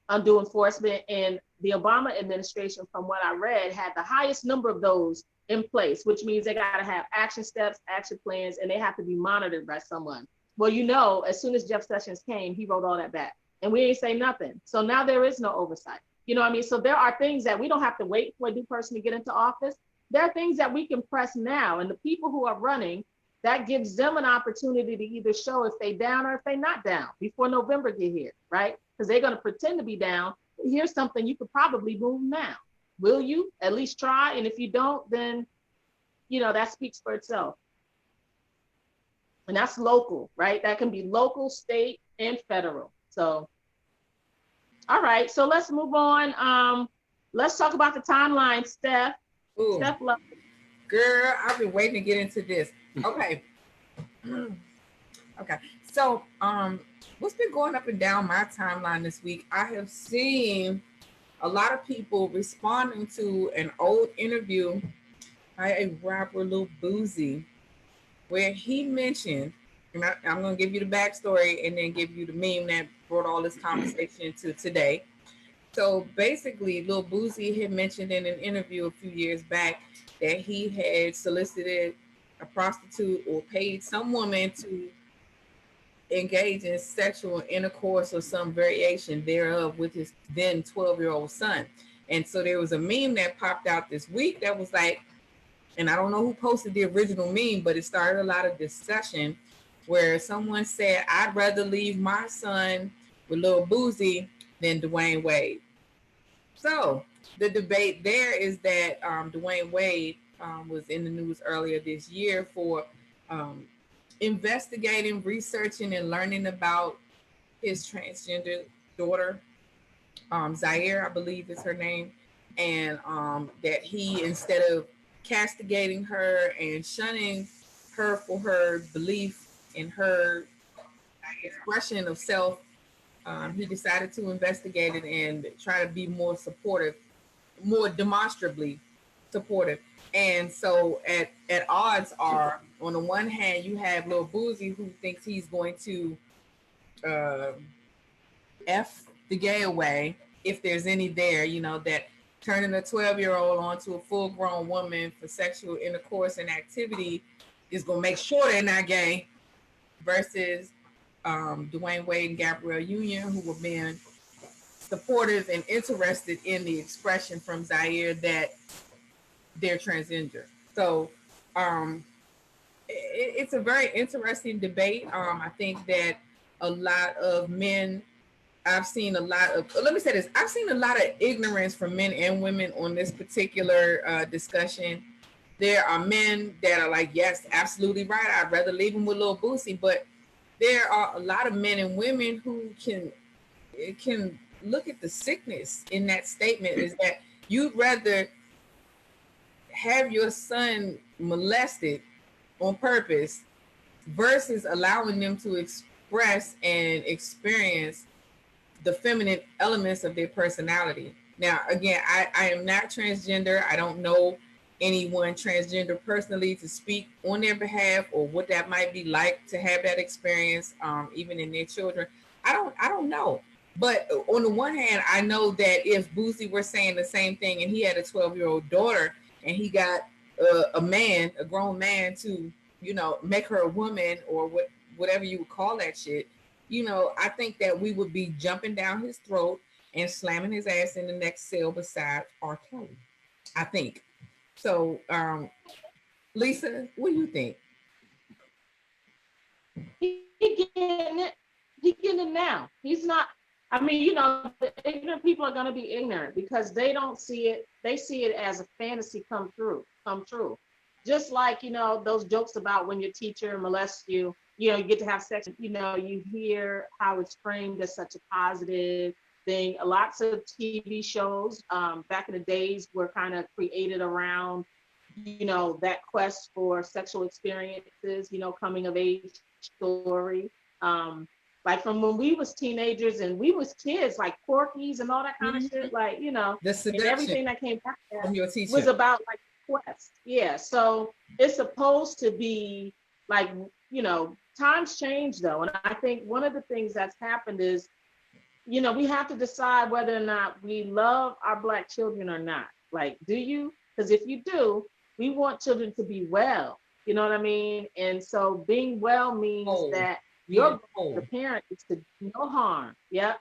undue enforcement. And the Obama administration, from what I read, had the highest number of those in place, which means they got to have action steps, action plans, and they have to be monitored by someone. Well, as soon as Jeff Sessions came, he wrote all that back, and we ain't say nothing. So now there is no oversight. You know what I mean? So there are things that we don't have to wait for a new person to get into office. There are things that we can press now, and the people who are running, that gives them an opportunity to either show if they down or if they not down before November get here, right? Because they're going to pretend to be down. Here's something you could probably move now. Will you at least try? And if you don't, then, that speaks for itself. And that's local, right? That can be local, state, and federal. So, all right. So let's move on. Let's talk about the timeline, Steph. Ooh. Steph, love. Girl, I've been waiting to get into this. Okay. Okay. So, what's been going up and down my timeline this week? I have seen a lot of people responding to an old interview by a rapper, Lil Boozy, where he mentioned And I'm going to give you the backstory and then give you the meme that brought all this conversation to today. So basically, Lil Boosie had mentioned in an interview a few years back that he had solicited a prostitute or paid some woman to engage in sexual intercourse or some variation thereof with his then 12-year-old son. And so there was a meme that popped out this week that was like, and I don't know who posted the original meme, but it started a lot of discussion where someone said, I'd rather leave my son with Lil Boosie than Dwayne Wade. So the debate there is that Dwayne Wade was in the news earlier this year for um, investigating, researching, and learning about his transgender daughter, Zaire, I believe is her name, and that he, instead of castigating her and shunning her for her belief in her expression of self, he decided to investigate it and try to be more supportive, more demonstrably supportive. And so at odds are, on the one hand, you have Lil Boosie who thinks he's going to uh, F the gay away, if there's any there, that turning a 12-year-old onto a full-grown woman for sexual intercourse and activity is going to make sure they're not gay, versus Dwayne Wade and Gabrielle Union, who were being supportive and interested in the expression from Zaire that they're transgender. So it's a very interesting debate. I think that a lot of men, I've seen a lot of, let me say this, I've seen a lot of ignorance from men and women on this particular discussion. There are men that are like, yes, absolutely right, I'd rather leave him with Lil Boosie, but there are a lot of men and women who can look at the sickness in that statement, is that you'd rather have your son molested on purpose versus allowing them to express and experience the feminine elements of their personality. Now, again, I am not transgender. I don't know anyone transgender personally to speak on their behalf or what that might be like to have that experience, even in their children. I don't know. But on the one hand, I know that if Boosie were saying the same thing and he had a 12-year-old daughter and he got a grown man to, make her a woman or whatever you would call that shit, I think that we would be jumping down his throat and slamming his ass in the next cell beside R. Kelly. I think. So, Lisa, what do you think? He getting it. He getting it now. He's not. I mean, the ignorant people are going to be ignorant because they don't see it. They see it as a fantasy come true. Just like, those jokes about when your teacher molests you, you get to have sex, you hear how it's framed as such a positive thing. Lots of TV shows back in the days were kind of created around, that quest for sexual experiences, coming of age story. Like from when we was teenagers and we was kids, like Porky's and all that kind of shit, like, the seduction and everything that came back from your teacher was about like quest. Yeah. So it's supposed to be like, times change though. And I think one of the things that's happened is, we have to decide whether or not we love our Black children or not. Like, do you? Because if you do, we want children to be well. You know what I mean? And so being well means that your goal, the parent, is to do no harm. Yeah.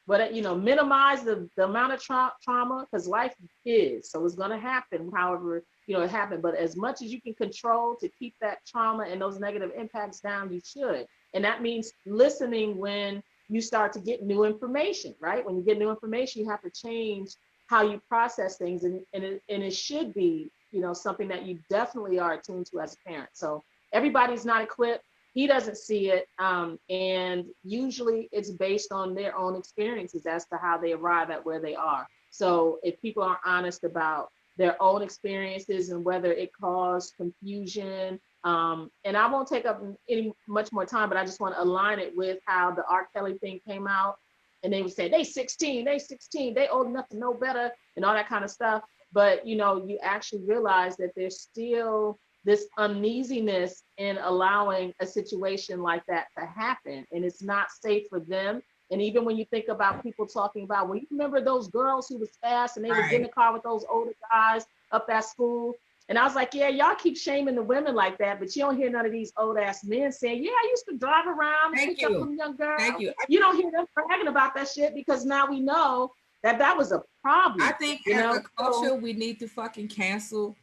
But, minimize the amount of trauma, because life is. So it's going to happen however, it happened. But as much as you can control to keep that trauma and those negative impacts down, you should. And that means listening when you start to get new information, right? When you get new information, you have to change how you process things. And it should be, something that you definitely are attuned to as a parent. So everybody's not equipped. He doesn't see it. And usually it's based on their own experiences as to how they arrive at where they are. So if people are honest about their own experiences and whether it caused confusion, and I won't take up any much more time, but I just want to align it with how the R. Kelly thing came out. And they would say, they 16, they old enough to know better and all that kind of stuff. But, you actually realize that there's still this uneasiness in allowing a situation like that to happen, and it's not safe for them. And even when you think about people talking about, well, you remember those girls who was fast and they would get in the car with those older guys up at school. And I was like, yeah, y'all keep shaming the women like that, but you don't hear none of these old ass men saying, yeah, I used to drive around and pick up some young girls. Thank you. You don't hear them bragging about that shit, because now we know that that was a problem. I think as a culture, we need to fucking cancel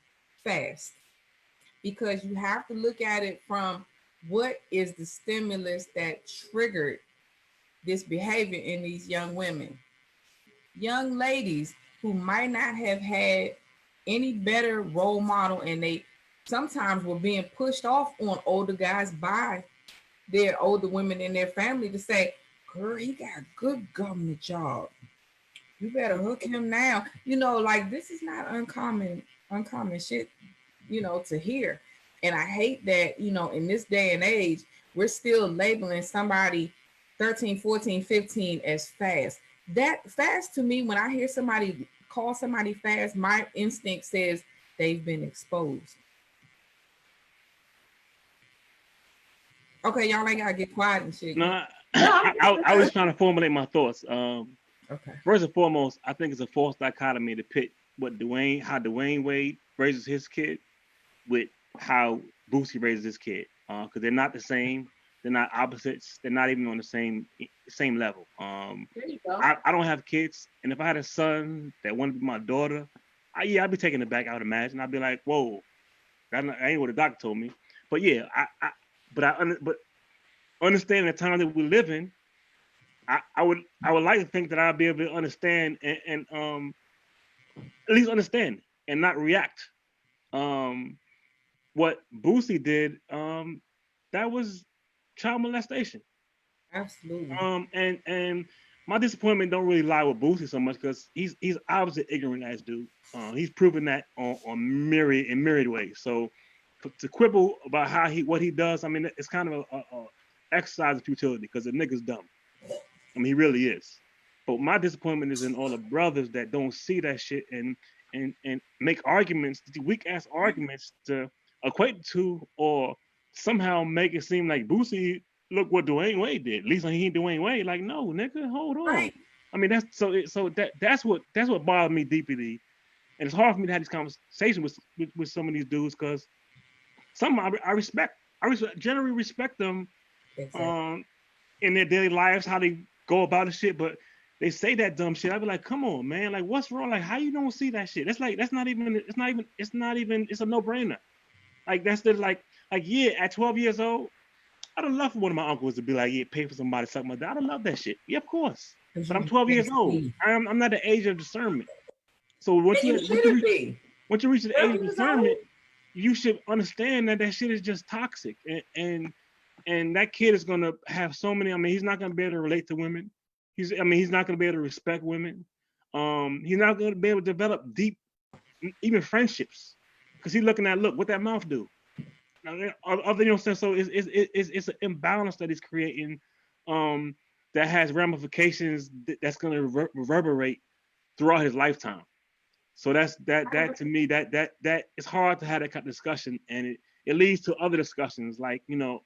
fast, because you have to look at it from what is the stimulus that triggered this behavior in these young women, young ladies who might not have had any better role model, and they sometimes were being pushed off on older guys by their older women in their family to say, girl, he got a good government job, you better hook him now. You know, like, this is not uncommon shit, you know, to hear. And I hate that, you know, in this day and age, we're still labeling somebody 13, 14, 15 as fast. That fast, to me, when I hear somebody call somebody fast, my instinct says they've been exposed. Okay, y'all ain't gotta get quiet and shit. No, I was trying to formulate my thoughts. Okay. First and foremost, I think it's a false dichotomy to pit how Dwayne Wade raises his kid with how Boosie raises his kid, because they're not the same. They're not opposites. They're not even on the same level. There you go. I don't have kids, and if I had a son that wanted to be my daughter, I'd be taking it back. I would imagine. I'd be like, whoa, that ain't what the doctor told me. But yeah, but understanding the time that we live in, I would like to think that I'd be able to understand and at least understand and not react. What Boosie did, that was child molestation. Absolutely. And my disappointment don't really lie with Boosie so much, because he's obviously ignorant as dude. He's proven that on myriad ways. So to quibble about what he does, I mean, it's kind of a exercise of futility, because the nigga's dumb. I mean, he really is. But my disappointment is in all the brothers that don't see that shit and make arguments, weak ass arguments, to equate to or somehow make it seem like Boosie, look what Dwayne Wade did. At least he ain't Dwayne Wade. Like, no, nigga, hold on. Right. I mean, that's what bothered me deeply, and it's hard for me to have this conversation with some of these dudes, because some I respect. Generally respect them, exactly, in their daily lives, how they go about the shit, but they say that dumb shit. I'd be like, come on, man, like, what's wrong? Like, how you don't see that shit? It's not even it's a no-brainer. Like, that's the like yeah, at 12 years old, I'd have loved for one of my uncles to be like, yeah, pay for somebody to suck my dick. I'd have loved that shit. Yeah, of course. But I'm 12 years old. I'm not the age of discernment. So once you reach the age of discernment, you should understand that shit is just toxic. And that kid is gonna have so many. I mean, he's not gonna be able to relate to women. He's not gonna be able to respect women. He's not gonna be able to develop deep, even friendships, because he's looking at what that mouth do. Now, other, you know, so it's an imbalance that he's creating, that has ramifications that's gonna reverberate throughout his lifetime. So that to me, that it's hard to have that kind of discussion, and it leads to other discussions, like, you know.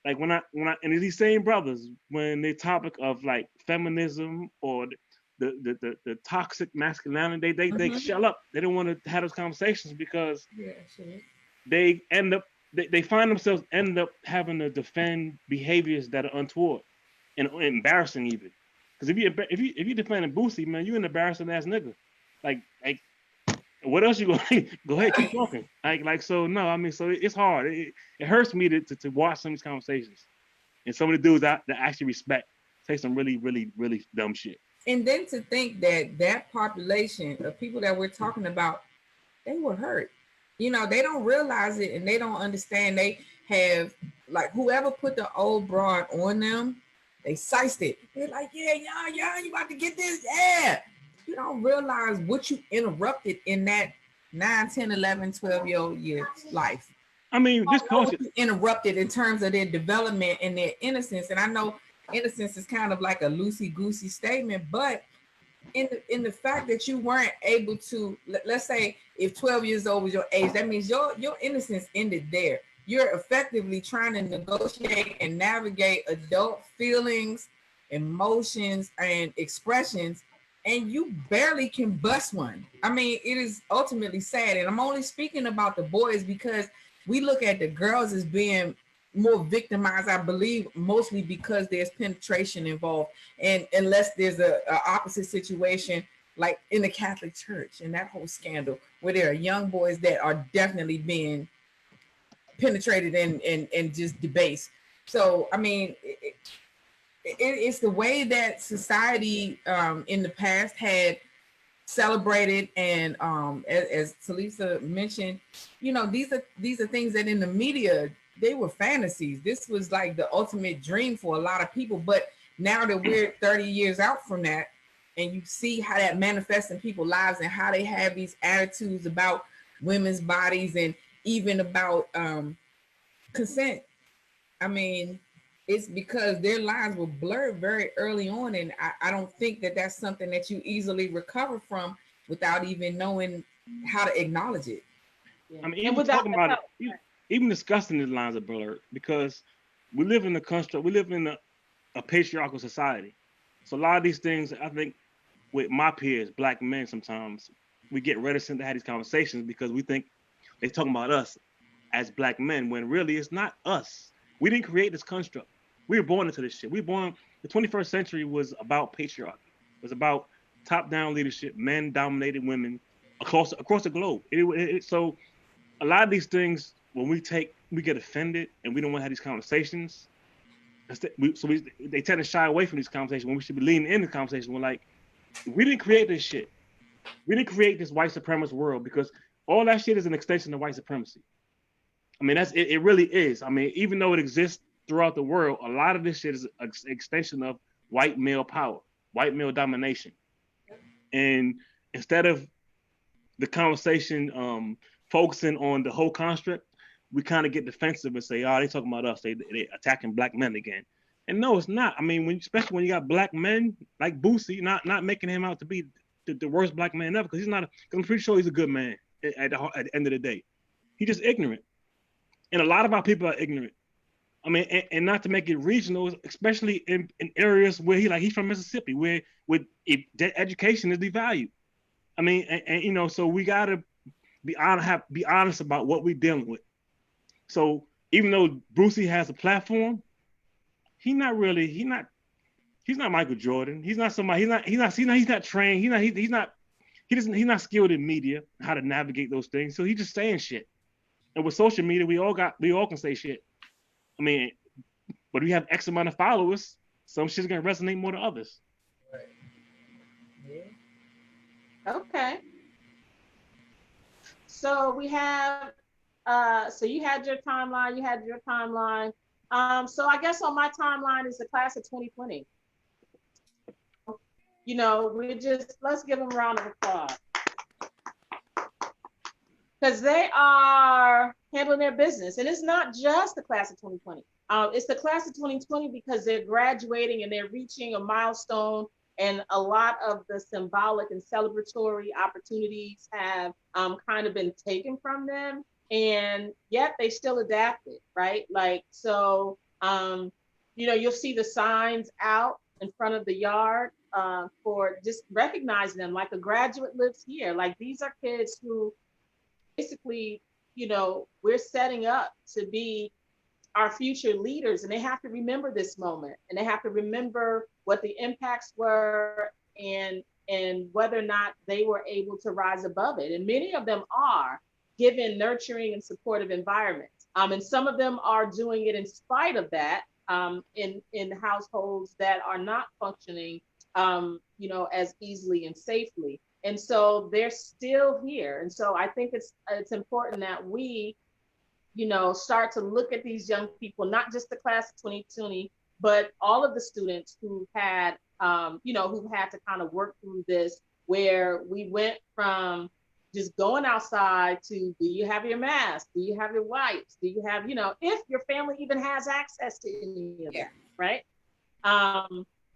Like when I and these same brothers, when the topic of like feminism or the toxic masculinity, they shell up. They don't want to have those conversations, because they end up they find themselves having to defend behaviors that are untoward and embarrassing, even. Because if you defending Boosie, man, you an embarrassing ass nigga. Like what else you gonna go ahead, keep talking? Like so no, I mean, so it's hard. It hurts me to watch some of these conversations, and some of the dudes that actually respect say some really, really, really dumb shit. And then to think that population of people that we're talking about, they were hurt. You know, they don't realize it and they don't understand. They have, like, whoever put the old broad on them, they sized it. They're like, yeah, you about to get this, yeah. You don't realize what you interrupted in that 9, 10, 11, 12-year-old year's life. I mean, this culture interrupted in terms of their development and their innocence. And I know innocence is kind of like a loosey-goosey statement, but in the fact that you weren't able to, let's say if 12 years old was your age, that means your innocence ended there. You're effectively trying to negotiate and navigate adult feelings, emotions, and expressions, and you barely can bust one. I mean, it is ultimately sad. And I'm only speaking about the boys because we look at the girls as being more victimized, I believe, mostly because there's penetration involved. And unless there's a opposite situation, like in the Catholic Church and that whole scandal, where there are young boys that are definitely being penetrated and just debased. So, I mean, it's the way that society in the past had celebrated, and as Talisa mentioned, you know, these are things that in the media, they were fantasies. This was like the ultimate dream for a lot of people. But now that we're 30 years out from that, and you see how that manifests in people's lives and how they have these attitudes about women's bodies and even about consent. I mean, it's because their lives were blurred very early on, and I don't think that that's something that you easily recover from without even knowing how to acknowledge it. Yeah. I mean, even talking about it, even discussing the lines are blurred because we live in a patriarchal society. So a lot of these things, I think, with my peers, black men, sometimes we get reticent to have these conversations because we think they're talking about us as black men, when really it's not us. We didn't create this construct. We were born into this shit. The 21st century was about patriarchy. It was about top-down leadership, men dominated women across the globe. So a lot of these things, when we get offended and we don't want to have these conversations. They tend to shy away from these conversations when we should be leaning into the conversation. We're like, we didn't create this shit. We didn't create this white supremacist world, because all that shit is an extension of white supremacy. I mean, it really is. I mean, even though it exists throughout the world, a lot of this shit is an extension of white male power, white male domination. And instead of the conversation focusing on the whole construct, we kind of get defensive and say, "Oh, they talking about us. They attacking black men again." And no, it's not. I mean, especially when you got black men like Boosie, not making him out to be the worst black man ever, because he's not. Because I'm pretty sure he's a good man at the end of the day. He's just ignorant. And a lot of our people are ignorant. I mean, and not to make it regional, especially in areas where he's from Mississippi, where education is devalued. I mean, and you know, so we gotta be honest about what we're dealing with. So even though Brucey has a platform, he's not Michael Jordan. He's not somebody. He's not trained. He's not skilled in media, how to navigate those things. So he's just saying shit. And with social media, we all can say shit. I mean, but we have X amount of followers. Some shit's gonna resonate more than others. Right. Yeah. Okay. So we have. So you had your timeline. So I guess on my timeline is the class of 2020. You know, let's give them a round of applause. Because they are handling their business. And it's not just the class of 2020. It's the class of 2020 because they're graduating and they're reaching a milestone, and a lot of the symbolic and celebratory opportunities have kind of been taken from them. And yet they still adapted, right? Like, so, you know, you'll see the signs out in front of the yard for just recognizing them, like a graduate lives here. Like, these are kids who basically, you know, we're setting up to be our future leaders, and they have to remember this moment, and they have to remember what the impacts were and whether or not they were able to rise above it. And many of them are, given nurturing and supportive environments. And some of them are doing it in spite of that, in households that are not functioning, you know, as easily and safely. And so they're still here. And so I think it's important that we, you know, start to look at these young people, not just the class of 2020, but all of the students who had, you know, who had to kind of work through this, where we went from just going outside to, do you have your mask? Do you have your wipes? Do you have, you know, if your family even has access to any of that, right?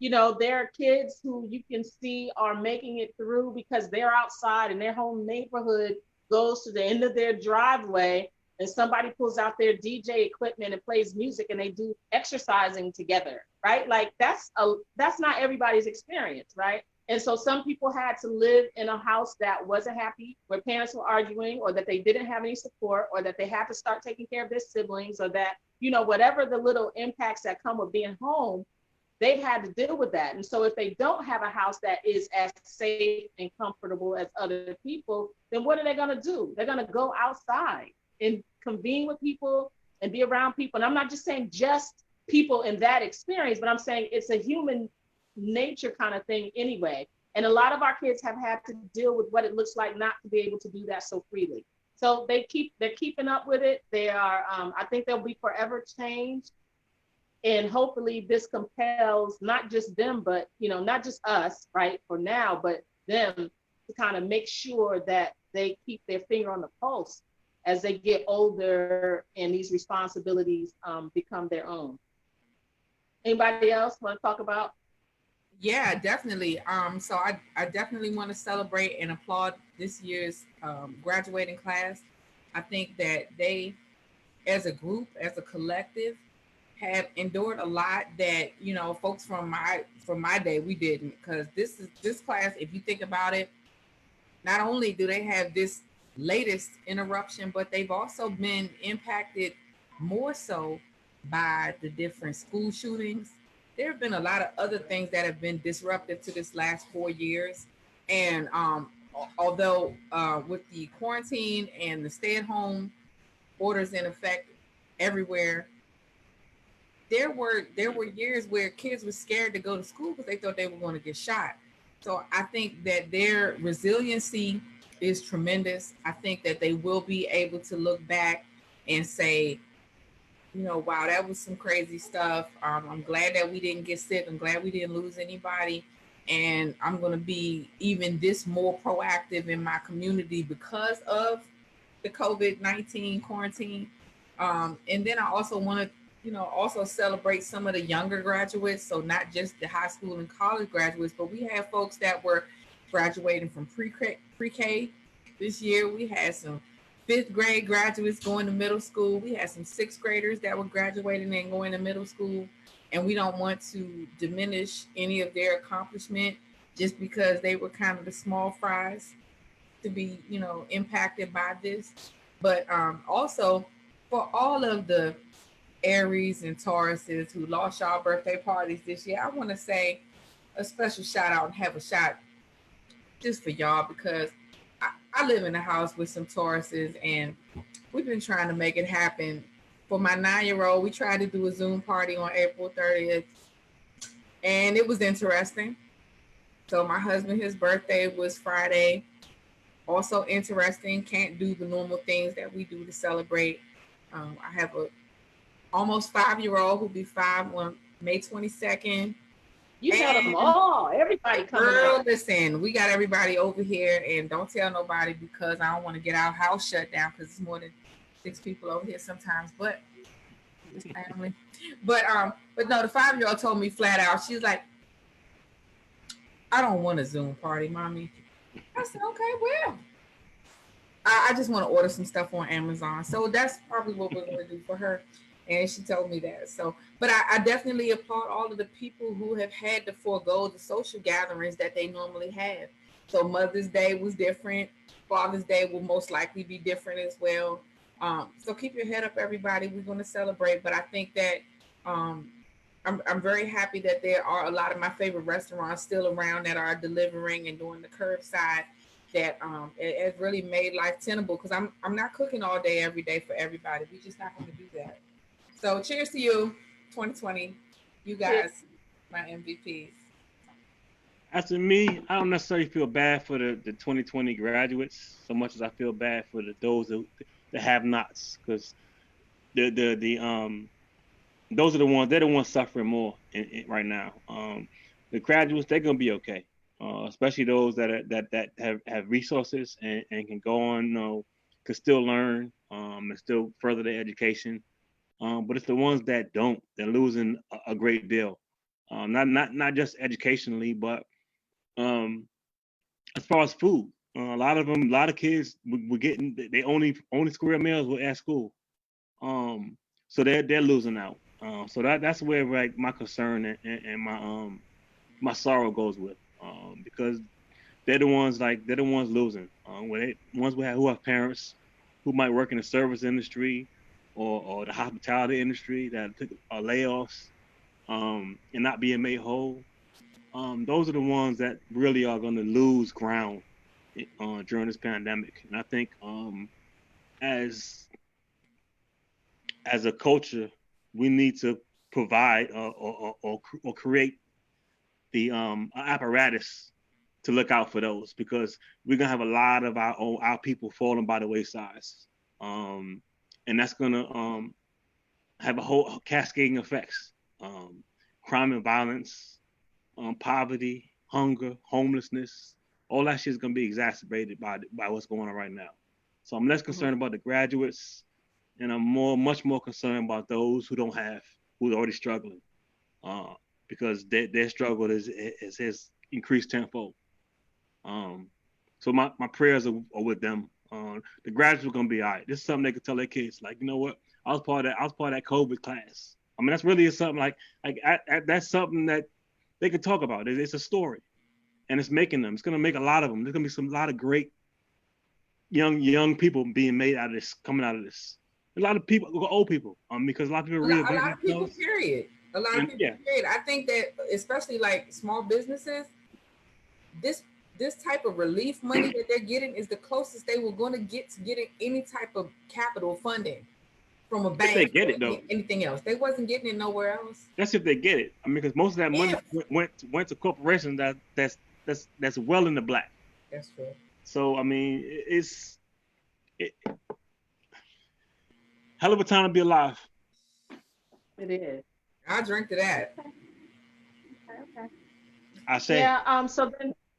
there are kids who you can see are making it through because they're outside and their whole neighborhood goes to the end of their driveway and somebody pulls out their DJ equipment and plays music and they do exercising together, right? Like that's not everybody's experience, right? And so some people had to live in a house that wasn't happy, where parents were arguing, or that they didn't have any support, or that they had to start taking care of their siblings, or that, whatever the little impacts that come with being home, they've had to deal with that. And so if they don't have a house that is as safe and comfortable as other people, then what are they going to do? They're going to go outside and convene with people and be around people. And I'm not just saying just people in that experience, but I'm saying it's a human nature kind of thing anyway. And a lot of our kids have had to deal with what it looks like not to be able to do that so freely. So they're keeping up with it. They are, I think they'll be forever changed. And hopefully this compels not just them, but, not just us, right, for now, but them to kind of make sure that they keep their finger on the pulse as they get older and these responsibilities become their own. Anybody else want to talk about? Yeah, definitely. So I definitely want to celebrate and applaud this year's graduating class. I think that they, as a group, as a collective, have endured a lot that folks from my day we didn't, because this class, if you think about it, not only do they have this latest interruption, but they've also been impacted more so by the different school shootings. There have been a lot of other things that have been disruptive to this last 4 years, and although with the quarantine and the stay-at-home orders in effect everywhere, there were years where kids were scared to go to school because they thought they were going to get shot. So I think that their resiliency is tremendous. I think that they will be able to look back and say, wow, that was some crazy stuff. I'm glad that we didn't get sick. I'm glad we didn't lose anybody. And I'm going to be even this more proactive in my community because of the COVID-19 quarantine. And then I also want to also celebrate some of the younger graduates. So not just the high school and college graduates, but we have folks that were graduating from pre-K this year. We had some 5th grade graduates going to middle school. We had some 6th graders that were graduating and going to middle school. And we don't want to diminish any of their accomplishment just because they were kind of the small fries to be, impacted by this. But also for all of the Aries and Tauruses who lost y'all birthday parties this year, I want to say a special shout out and have a shot just for y'all, because I live in a house with some Tauruses and we've been trying to make it happen. For my 9-year-old, we tried to do a Zoom party on April 30th and it was interesting. So my husband, his birthday was Friday. Also interesting, can't do the normal things that we do to celebrate. I have a almost 5-year-old who'll be 5 on May 22nd. You tell them all, everybody coming out. Listen, we got everybody over here, and don't tell nobody because I don't want to get our house shut down because it's more than 6 people over here sometimes, but it's family. But no, the 5-year-old told me flat out, she's like, I don't want a Zoom party, mommy. I said, okay, well, I just want to order some stuff on Amazon. So that's probably what we're going to do for her. And she told me that. So, but I definitely applaud all of the people who have had to forego the social gatherings that they normally have. So Mother's Day was different. Father's Day will most likely be different as well. So keep your head up, everybody. We're going to celebrate. But I think that I'm very happy that there are a lot of my favorite restaurants still around that are delivering and doing the curbside. That it really made life tenable, because I'm not cooking all day every day for everybody. We're just not going to do that. So cheers to you, 2020. You guys, my MVPs. As for me, I don't necessarily feel bad for the 2020 graduates so much as I feel bad for those that have nots, because those are the ones, they're the ones suffering more right now. The graduates, they're gonna be okay, especially those that have resources and can go on, can still learn and still further their education. But it's the ones that don't, they're losing a great deal. Not just educationally, but as far as food. A lot of kids were getting they only square meals were at school. So they're losing out. So that's where like my concern and my sorrow goes with, because they're the ones losing. Ones who have parents who might work in the service industry or the hospitality industry that took layoffs, and not being made whole. Those are the ones that really are going to lose ground during this pandemic. And I think as a culture, we need to provide or create the apparatus to look out for those, because we're gonna have a lot of our people falling by the wayside, and that's gonna have a whole cascading effects: crime and violence, poverty, hunger, homelessness. All that shit is gonna be exacerbated by what's going on right now. So I'm less concerned about the graduates, and I'm much more concerned about those who's already struggling, because their struggle has increased tenfold. So my prayers are with them. The graduates are gonna be all right. This is something they could tell their kids, like, you know what, I was part of that COVID class. I mean, that's really something like that's something that they could talk about. It's a story, and it's making them. It's gonna make a lot of them. There's gonna be a lot of great young people being made out of this, coming out of this. A lot of people, old people, because a lot of people a lot of people, period. A lot of people, period. I think that especially like small businesses, this type of relief money that they're getting is the closest they were going to get to getting any type of capital funding from a bank. If they get it though, anything else, they wasn't getting it nowhere else. That's if they get it. I mean, because most of that money went to corporations that's well in the black. That's true. So I mean, it's hell of a time to be alive. It is. I'll drink to that. Okay. I say.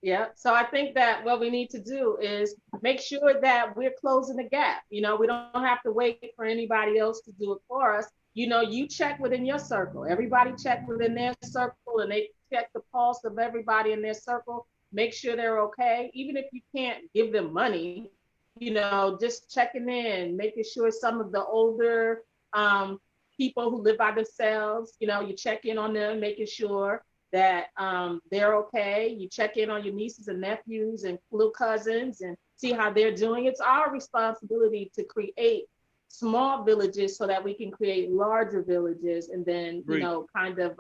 Yeah. So I think that what we need to do is make sure that we're closing the gap. We don't have to wait for anybody else to do it for us. You check within your circle. Everybody check within their circle, and they check the pulse of everybody in their circle. Make sure they're okay. Even if you can't give them money, just checking in, making sure some of the older people who live by themselves, you check in on them, making sure that they're okay. You check in on your nieces and nephews and little cousins and see how they're doing. It's our responsibility to create small villages so that we can create larger villages, and then, kind of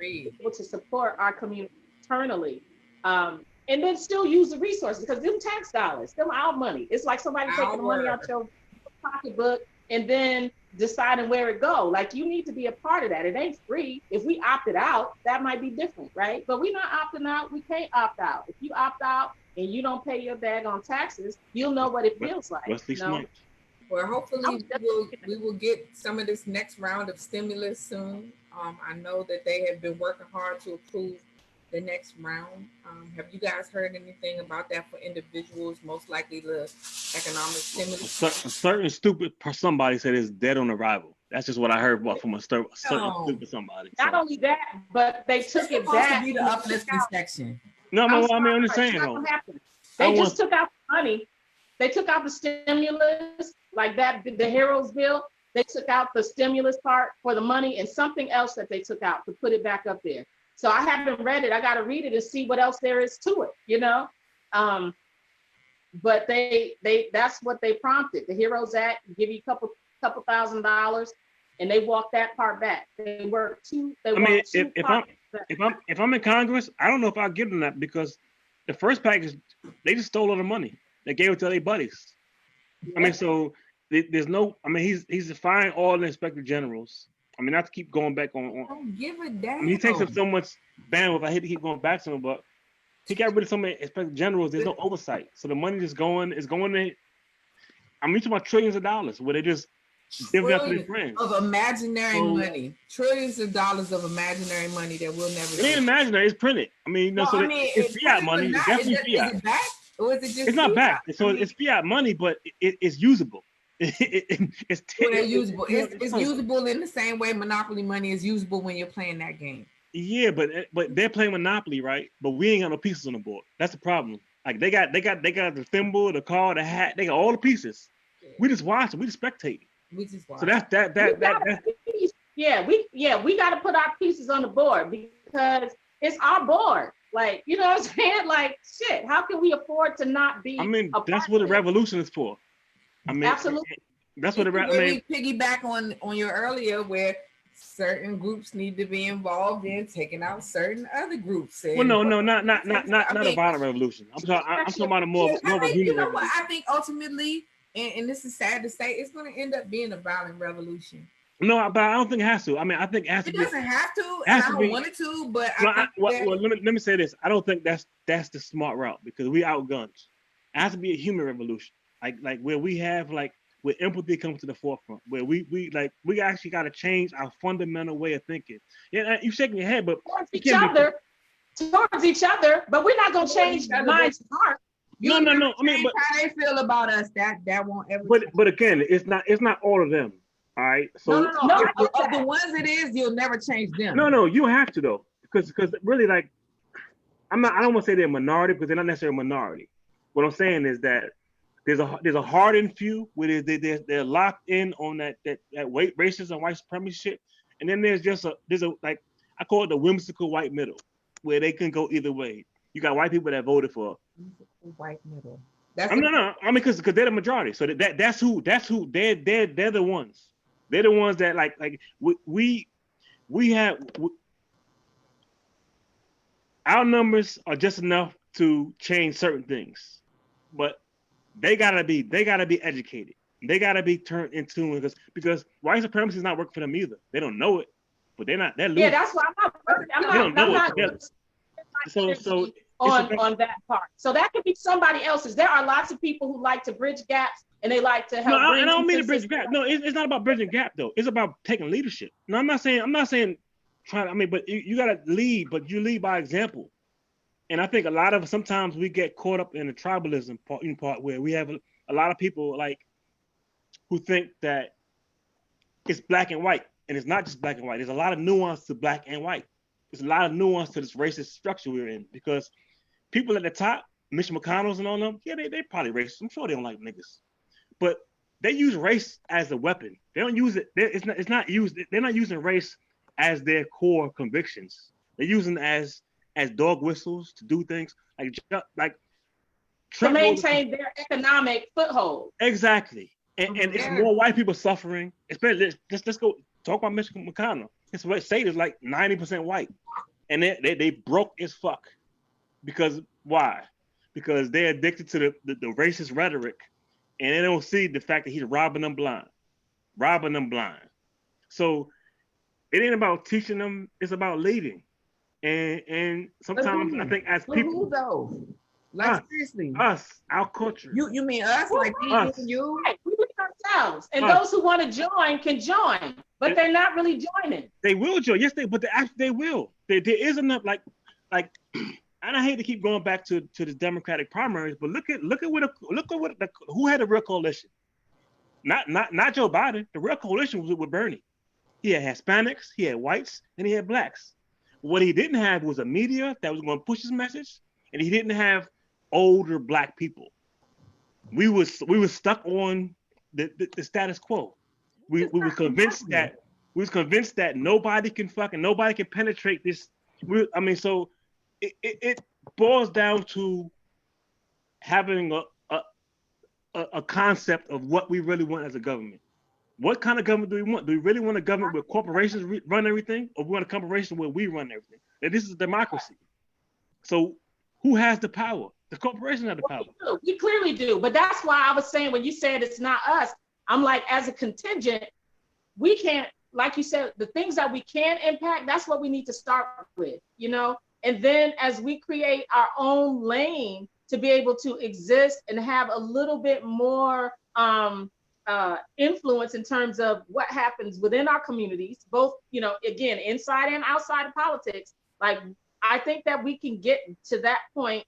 able to support our community internally. And then still use the resources, because them tax dollars, them our money. It's like somebody taking the money out your pocketbook and then deciding where it go. Like, you need to be a part of that. It ain't free. If we opted out, that might be different, right? But we're not opting out. We can't opt out. If you opt out and you don't pay your bag on taxes, you'll know what it feels like. Well, hopefully we will get some of this next round of stimulus soon. I know that they have been working hard to approve the next round. Have you guys heard anything about that for individuals? Most likely the economic stimulus. A certain stupid somebody said it's dead on arrival. That's just what I heard from a certain stupid somebody. Not only that, but they took it back. To be the uplifting section. No, I'm just saying though. They just took out the money. They took out the stimulus, like that, the Heroes bill. They took out the stimulus part for the money, and something else that they took out to put it back up there. So I haven't read it. I got to read it and see what else there is to it, But that's what they prompted. The Heroes Act, give you a couple $1,000s, and they walked that part back. They worked two. If I'm in Congress, I don't know if I'll give them that, because the first package, they just stole all the money. They gave it to their buddies. Yeah. I mean, so there's no. I mean, he's defying all the inspector generals. I mean, not to keep going back on. Don't give a damn. I mean, he takes up so much bandwidth. I hate to keep going back to him, but he got rid of so many inspector generals. There's no oversight, so the money is going to. I mean, you're talking about trillions of dollars where they just give it up to their friends. Of imaginary money, trillions of dollars of imaginary money that we'll never. It ain't imaginary. It's printed. I mean, it's fiat money. It's definitely fiat. Is it back, or is it just? It's not back. So it's fiat money, but it's usable. It's usable. It's usable in the same way monopoly money is usable when you're playing that game. Yeah, but they're playing Monopoly, right? But we ain't got no pieces on the board. That's the problem. Like they got the thimble, the card, the hat. They got all the pieces. We just watching. We just spectating. We just watch. So that's. We got to put our pieces on the board because it's our board. Like, you know what I'm saying? Like, shit, how can we afford to not be? I mean, that's what a revolution is for. I mean, absolutely. That's what really piggyback on your earlier where certain groups need to be involved in taking out certain other groups. Well, no, not a violent revolution. I'm talking about a more of a human revolution. What I think ultimately, and this is sad to say, it's going to end up being a violent revolution. No, but I don't think it has to. I mean, I think it has to. It doesn't have to, and I don't want it to. But let me say this. I don't think that's the smart route because we outgunned. It has to be a human revolution, like where we have where empathy comes to the forefront, where we actually got to change our fundamental way of thinking. Yeah, you shaking your head, but towards each other, but we're not gonna change minds and heart. No. I mean, but how they feel about us, that won't ever. But again, it's not all of them. All right. So no. Of the ones it is, you'll never change them. No, you have to though, because really, like, I don't want to say they're a minority because they're not necessarily a minority. What I'm saying is that there's a hardened few where they're locked in on that racism, white supremacy shit, and then there's a like, I call it the whimsical white middle, where they can go either way. You got white people that voted for white middle. I mean, because they're the majority. So that's who they're the ones. They're the ones that like we have our numbers are just enough to change certain things, but they gotta be educated. They gotta be turned into because white supremacy is not working for them either. They don't know it, but they're losing. Yeah, that's why I'm not on that part. So that could be somebody else's. There are lots of people who like to bridge gaps and they like to help. No, I don't mean to bridge gap. No, it's not about bridging gap though. It's about taking leadership. No, I'm not saying trying. I mean, but you gotta lead, but you lead by example. And I think sometimes we get caught up in the tribalism part where we have a lot of people like who think that it's black and white, and it's not just black and white. There's a lot of nuance to black and white. There's a lot of nuance to this racist structure we're in because people at the top, Mitch McConnell's and all them, yeah, they probably racist. I'm sure they don't like niggas, but they use race as a weapon. They don't use it. It's not used. They're not using race as their core convictions. They're using it as dog whistles to do things like to maintain their economic foothold. Exactly, and it's more white people suffering. Especially let's go talk about Mitch McConnell. His state is like 90% white, and they broke as fuck. Because why? Because they're addicted to the racist rhetoric, and they don't see the fact that he's robbing them blind. So it ain't about teaching them; it's about leading. And sometimes I think as people, who though? Like seriously, our culture. You mean us? Like me and you? Right. We lead ourselves, and those who want to join can join, but they're not really joining. They will join, yes, they will. There is enough like. And I hate to keep going back to the Democratic primaries, but look at who had a real coalition. Not Joe Biden. The real coalition was with Bernie. He had Hispanics, he had whites, and he had blacks. What he didn't have was a media that was going to push his message, and he didn't have older black people. We were stuck on the status quo. We were convinced that nobody can penetrate this. So it boils down to having a concept of what we really want as a government. What kind of government do we want? Do we really want a government where corporations run everything, or we want a corporation where we run everything? And this is democracy. So who has the power? The corporation has the power. We clearly do. But that's why I was saying when you said it's not us, I'm like, as a contingent, we can't, like you said, the things that we can impact, that's what we need to start with, you know? And then as we create our own lane to be able to exist and have a little bit more influence in terms of what happens within our communities, both, you know, again, inside and outside of politics, like, I think that we can get to that point,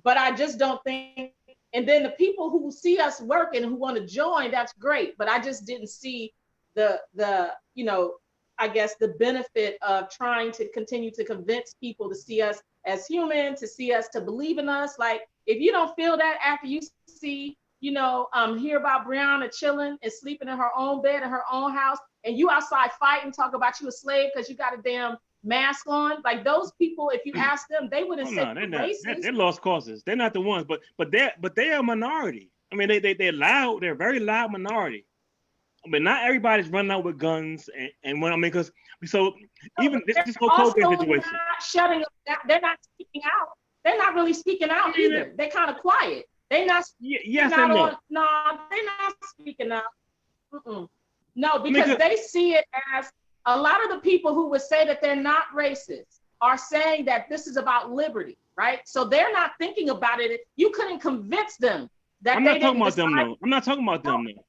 but I just don't think, and then the people who see us working, who want to join, that's great, but I just didn't see the you know, I guess, the benefit of trying to continue to convince people to see us as human, to see us, to believe in us. Like, if you don't feel that after you see, hear about Breonna chilling and sleeping in her own bed in her own house, and you outside fighting, talk about you a slave because you got a damn mask on. Like, those people, if you ask them, they wouldn't say they're not. racist. They're lost causes. They're not the ones, but they're a minority. I mean, they're loud. They're a very loud minority. I mean, not everybody's running out with guns, and when because so even this whole COVID situation. Not shutting up. They're not speaking out. They're not really speaking out either. They're kind of quiet. They're not. Yes and no. No, they're not speaking out. No, because they see it as a lot of the people who would say that they're not racist are saying that this is about liberty, right? So they're not thinking about it. You couldn't convince them that I'm not talking about them though. I'm not talking about them though.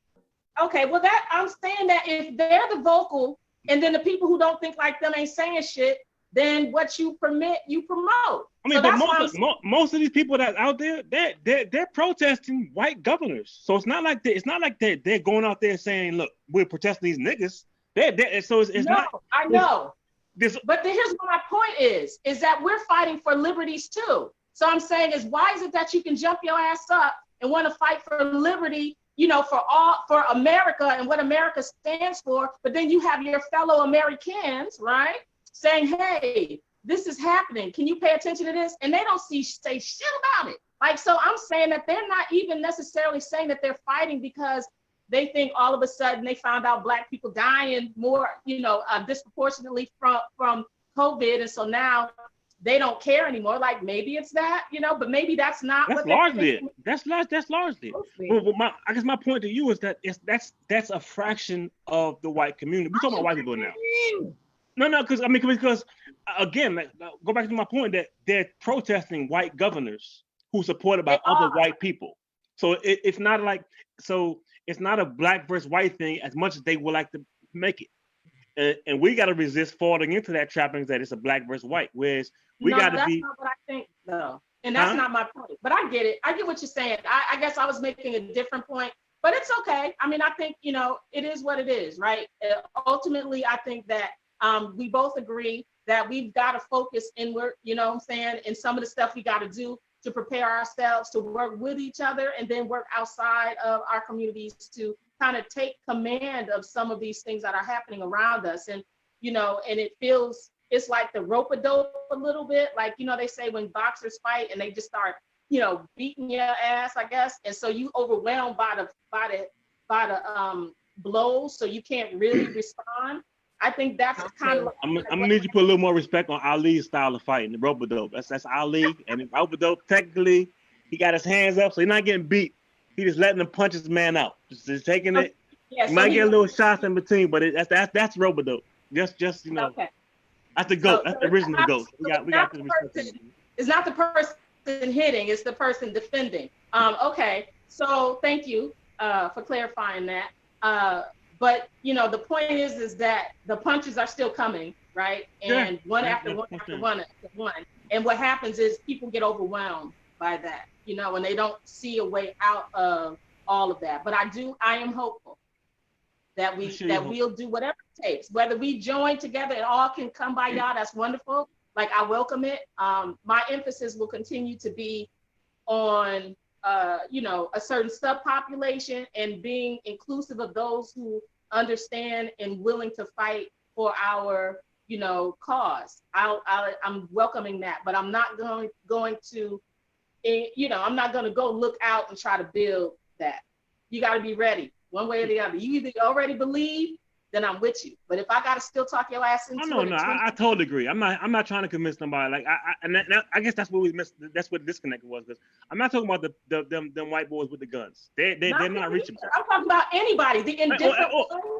Okay, well, I'm saying that if they're the vocal, and then the people who don't think like them ain't saying shit, then what you permit, you promote. I mean, so but most of these people that's out there, they're protesting white governors. So it's not like they're going out there saying, "Look, we're protesting these niggas." So it's no, not. I know. But here's what my point is that we're fighting for liberties too. So I'm saying is, why is it that you can jump your ass up and want to fight for liberty? For America and what America stands for, but then you have your fellow Americans, right, saying, hey, this is happening. Can you pay attention to this? And they don't say shit about it. Like, so I'm saying that they're not even necessarily saying that they're fighting because they think all of a sudden they found out Black people dying more, disproportionately from COVID. And so now they don't care anymore. Like, maybe it's that, but maybe that's not. That's largely it. That's largely it. Well, I guess my point to you is that that's a fraction of the white community. We're talking about white people now. No, because again, go back to my point that they're protesting white governors who are supported by other white people. So it's not it's not a Black versus white thing as much as they would like to make it. And we got to resist falling into that trappings that it's a Black versus white, whereas we got to be. That's not what I think, though, and that's not my point. But I get it. I get what you're saying. I guess I was making a different point, but it's okay. I mean, I think it is what it is, right? Ultimately, I think that we both agree that we've got to focus inward. You know what I'm saying? And some of the stuff we got to do to prepare ourselves to work with each other, and then work outside of our communities to kind of take command of some of these things that are happening around us. And and it feels. It's like the rope-a-dope a little bit. Like, they say when boxers fight and they just start, beating your ass, I guess. And so you overwhelmed by the blows, so you can't really respond. I think that's kind of. I'm gonna need you to put a little more respect on Ali's style of fighting, the rope-a-dope. That's Ali, and the rope-a-dope, technically, he got his hands up, so he's not getting beat. He's just letting him punch his man out. Just taking it. Yeah, he might get a little shots in between, but that's rope-a-dope. Just Okay. That's the GOAT. That's the original GOAT. We got to respect. It's not the person hitting, it's the person defending. Okay, so thank you for clarifying that. But the point is that the punches are still coming, right? And one after one. And what happens is people get overwhelmed by that, and they don't see a way out of all of that. But I am hopeful that we'll do whatever it takes, whether we join together and all can come by y'all, that's wonderful. Like, I welcome it. My emphasis will continue to be on, a certain subpopulation and being inclusive of those who understand and willing to fight for our, cause. I'm welcoming that, but I'm not going to, I'm not going to go look out and try to build that. You got to be ready. One way or the other. You either already believe, then I'm with you. But if I gotta still talk your ass into it, I totally agree. I'm not trying to convince somebody. Like I guess that's what we missed. That's what the disconnect was. Because I'm not talking about them white boys with the guns. They're not reachable. I'm talking about anybody. The indifferent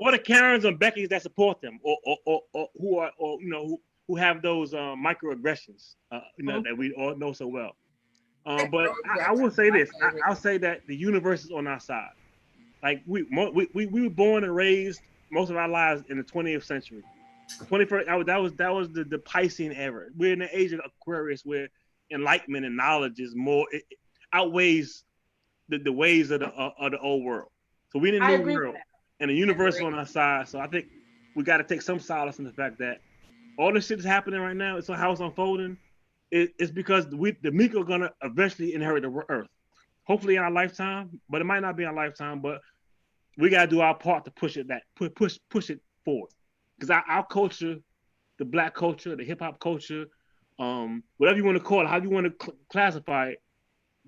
or the Karens and Beckys that support them, or who are who have those microaggressions. That we all know so well. But I will say this. I'll say that the universe is on our side. Like we were born and raised most of our lives in the 20th century. 21st, that was the Piscean era. We're in the age of Aquarius, where enlightenment and knowledge is more, it outweighs the ways of the old world. So we in the new world, and the universe on our side. So I think we got to take some solace in the fact that all this shit is happening right now. It's how it's unfolding. It's because the meek are gonna eventually inherit the earth. Hopefully in our lifetime, but it might not be our lifetime. But we gotta do our part to push it forward. Because our culture, the black culture, the hip hop culture, whatever you want to call it, how you want to classify it,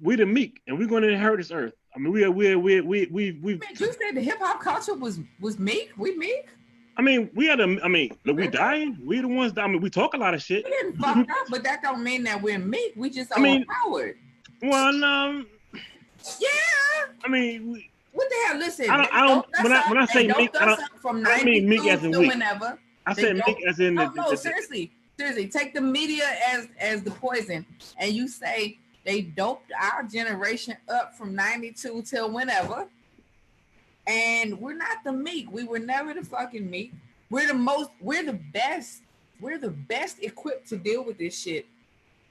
we're the meek, and we're going to inherit this earth. I mean, we. You said the hip hop culture was meek. We meek. I mean, look, we dying. We the ones that, I mean, we talk a lot of shit. We didn't fuck up, but that don't mean that we're meek. We just overpowered. Well, yeah. I mean, what the hell? Listen, I don't. When I say meek, I don't mean meek as in weak. Whenever. I say meek as in no, seriously. Take the media as the poison, and you say they doped our generation up from 92 till whenever. And we're not the meek. We were never the fucking meek. We're the best equipped to deal with this shit.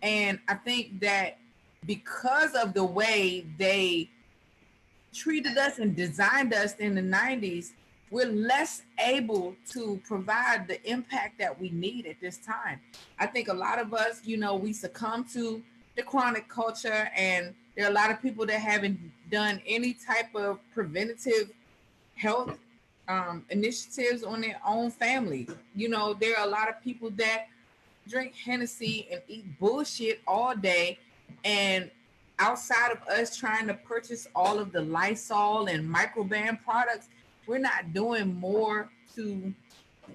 And I think that because of the way they treated us and designed us in the 90s, we're less able to provide the impact that we need at this time. I think a lot of us, we succumb to the chronic culture, and there are a lot of people that haven't done any type of preventative health initiatives on their own family. There are a lot of people that drink Hennessy and eat bullshit all day, and outside of us trying to purchase all of the Lysol and Microban products, we're not doing more to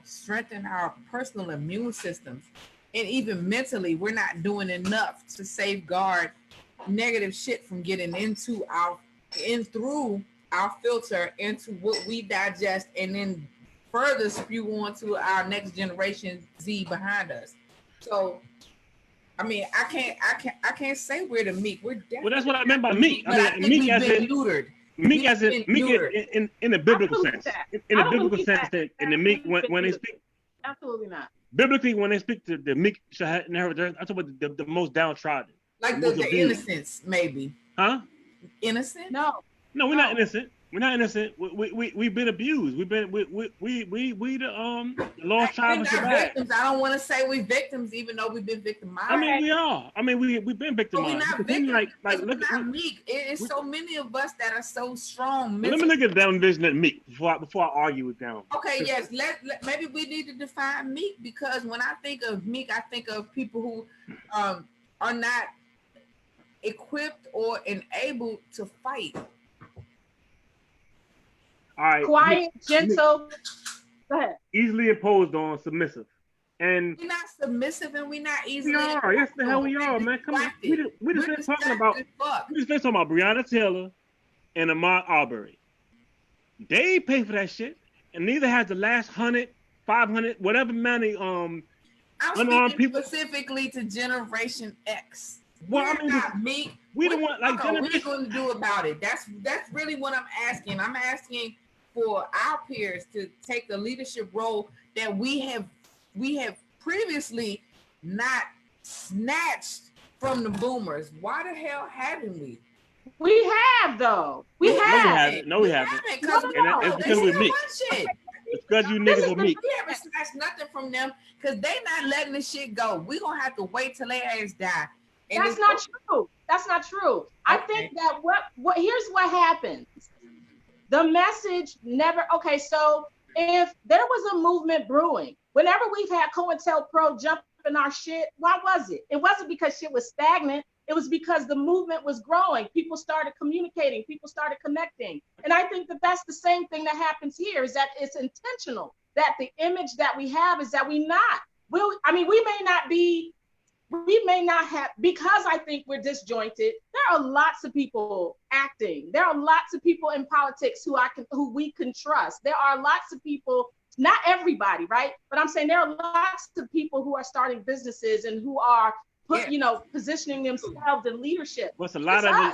strengthen our personal immune systems. And even mentally, we're not doing enough to safeguard negative shit from getting through our filter into what we digest, and then further spew on to our next generation Z behind us. So, I mean, I can't say we're the meek. We're definitely. Well, that's what I meant by meek. I mean, meek as in neutered. Meek as in in the biblical sense. In the biblical sense that in the meek when they speak. Absolutely not. Biblically, when they speak to the meek shall inherit the earth, I'm talking about the most downtrodden. Like the innocents, maybe. Huh? Innocent? No, we're not innocent. We're not innocent. We've been abused. We the lost tribe of victims. I don't want to say we victims, even though we've been victimized. I mean, we are. I mean, we've been victimized. But we're not victims. We're not meek. It's so many of us that are so strong. Let me look at the definition of meek before I argue with them. Okay, yes. Maybe we need to define meek, because when I think of meek, I think of people who are not equipped or enabled to fight. All right. Quiet, gentle. Go ahead. Easily imposed on, submissive. And we're not submissive, and we're not easily. We are. Yes, the hell we are, man. Come on. We just been talking about Breonna Taylor and Ahmaud Arbery. They pay for that shit, and neither has the last 100, 500, whatever many I'm unarmed speaking people. Specifically to Generation X. Well, I mean, we the one like what are we going to do about it? That's really what I'm asking. I'm asking for our peers to take the leadership role that we have previously not snatched from the boomers. Why the hell haven't we? We have though. We have. No, we haven't. It's because we're meek. It's because you niggas are meek. We haven't snatched nothing from them because they not letting this shit go. We gonna have to wait till their ass die. And that's not true. That's not true. Okay. I think that what here's what happens. The message never. Okay, so if there was a movement brewing, whenever we've had COINTELPRO jump in our shit, why was it? It wasn't because shit was stagnant. It was because the movement was growing. People started communicating. People started connecting. And I think that that's the same thing that happens here, is that it's intentional, that the image that we have is that we may not have, because I think we're disjointed. There are lots of people acting. There are lots of people in politics who we can trust. There are lots of people, not everybody, right? But I'm saying there are lots of people who are starting businesses and who are positioning themselves in leadership. What's a lot of our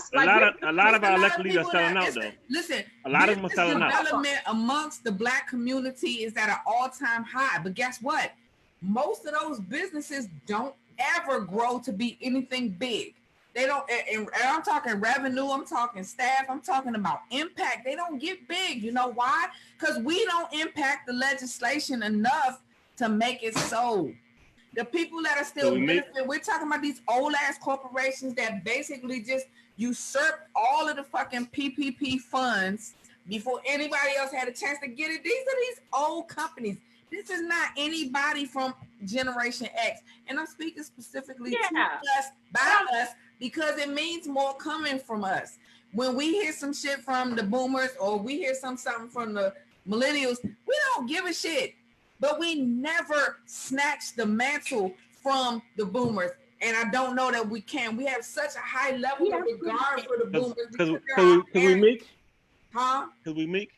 elected leaders are selling out though. Listen, a lot of them are selling out. Development amongst the Black community is at an all-time high. But guess what? Most of those businesses don't ever grow to be anything big. They don't, and I'm talking revenue, I'm talking staff, I'm talking about impact. They don't get big. You know why? Because we don't impact the legislation enough to make it so. The people that are still benefit, we're talking about these old ass corporations that basically just usurped all of the fucking PPP funds before anybody else had a chance to get it. These are these old companies. This is not anybody from Generation X. And I'm speaking specifically to us, by us, because it means more coming from us. When we hear some shit from the boomers or we hear something from the millennials, we don't give a shit. But we never snatch the mantle from the boomers. And I don't know that we can. We have such a high level of regard for the boomers. Because we meek? Huh? Because we meek?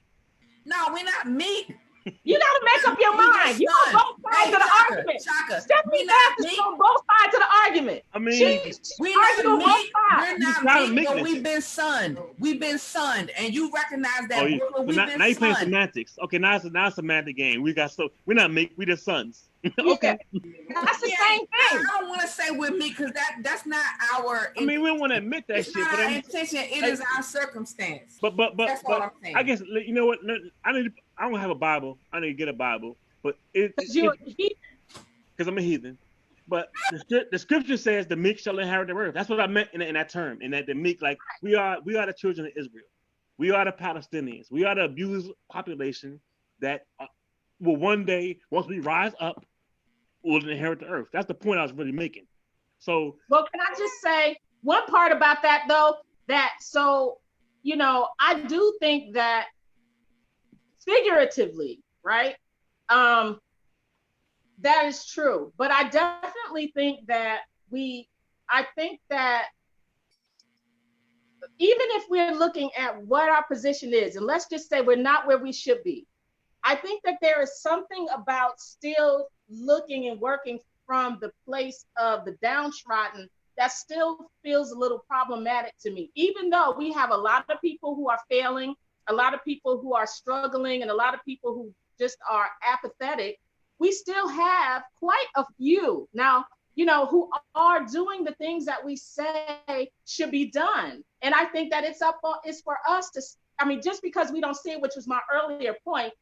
No, we're not meek. You got to make up your mind. You on both sides of the argument. Stephanie Mathis on both sides of the argument. I mean, we're not meek. We're not meek, but we've been sunned. We've been sunned, and you recognize that. We've been now you playing semantics. Okay, now it's a semantic game. We're not meek. We the sons. Okay, that's the same thing. I don't want to say we're meek because that's not our. I mean, we don't want to admit that shit. Not but our intention. It is our circumstance. But that's what I'm saying. I guess you know what? I don't have a Bible. I need to get a Bible, but because I'm a heathen. But the scripture says the meek shall inherit the earth. That's what I meant in that term. In that the meek, like we are the children of Israel. We are the Palestinians. We are the abused population that will one day, once we rise up, will inherit the earth. That's the point I was really making. So, well, can I just say one part about that though? I do think that figuratively, right? That is true. But I definitely think that even if we're looking at what our position is, and let's just say we're not where we should be, I think that there is something about still looking and working from the place of the downtrodden that still feels a little problematic to me, even though we have a lot of people who are failing, a lot of people who are struggling, and a lot of people who just are apathetic. We still have quite a few now, who are doing the things that we say should be done. And I think that it's for us to, just because we don't see it, which was my earlier point,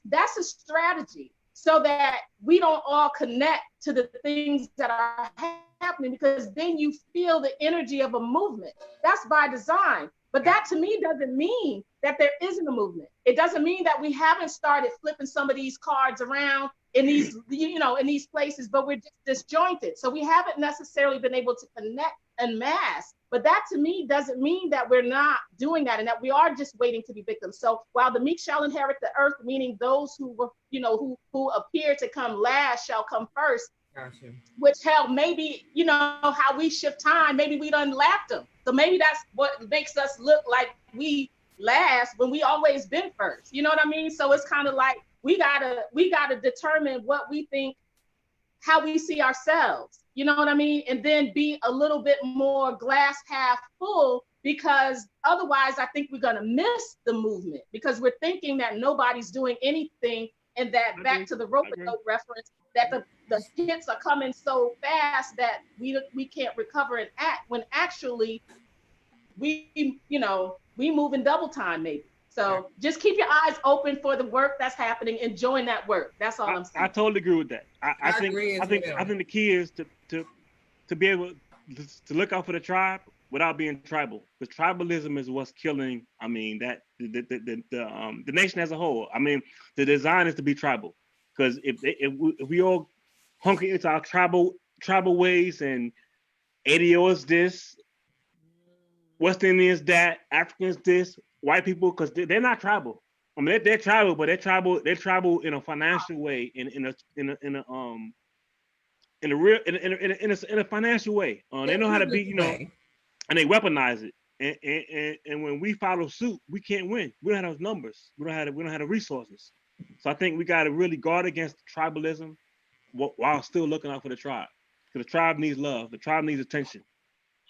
that's a strategy so that we don't all connect to the things that are happening, because then you feel the energy of a movement. That's by design. But that to me doesn't mean that there isn't a movement. It doesn't mean that we haven't started flipping some of these cards around in these, in these places, but we're just disjointed. So we haven't necessarily been able to connect en masse. But that to me doesn't mean that we're not doing that and that we are just waiting to be victims. So while the meek shall inherit the earth, meaning those who were, who appear to come last shall come first. Gotcha. Which hell, maybe, how we shift time, maybe we done lapped them. So maybe that's what makes us look like we last when we always been first. You know what I mean? So it's kind of like we gotta determine what we think, how we see ourselves. You know what I mean? And then be a little bit more glass half full, because otherwise I think we're gonna miss the movement because we're thinking that nobody's doing anything, and that back to the rope-a-dope reference, that the hits are coming so fast that we can't recover and act, when actually we move in double time maybe. So just keep your eyes open for the work that's happening and join that work. That's all I'm saying. I totally agree with that. I think the key is to be able to look out for the tribe without being tribal. Because tribalism is what's killing. The nation as a whole. The design is to be tribal. Because if we all hunker into our tribal ways, and ADO is this, West Indians that, Africans this, white people, because they're not tribal. They're tribal, but they're tribal in a financial way, in a financial way. They know how to be, and they weaponize it. And when we follow suit, we can't win. We don't have those numbers. We don't have the resources. So I think we got to really guard against tribalism while still looking out for the tribe. Because the tribe needs love. The tribe needs attention.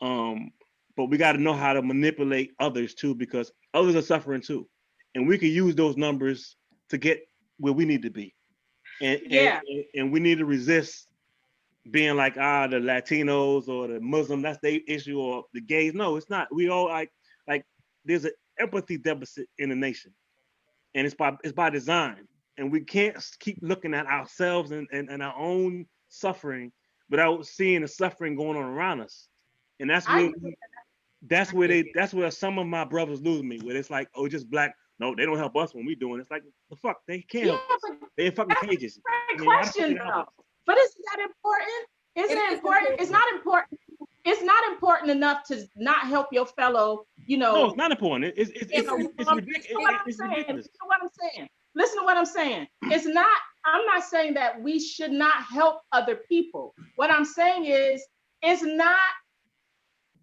But we got to know how to manipulate others too, because others are suffering too. And we can use those numbers to get where we need to be. And we need to resist being like, the Latinos or the Muslim, that's their issue, or the gays. No, it's not. We all like there's an empathy deficit in the nation, and it's by design. And we can't keep looking at ourselves and our own suffering without seeing the suffering going on around us. And that's where some of my brothers lose me, where it's like, oh, just black. No, they don't help us when we doing it. It's like, the fuck, they can't help us. They're in fucking cages. Great question, though. But isn't that important? Isn't it important? It's not important. It's not important enough to not help your fellow, No, it's not important. It's ridiculous. Listen to what I'm saying. Listen to what I'm saying. I'm not saying that we should not help other people. What I'm saying is, it's not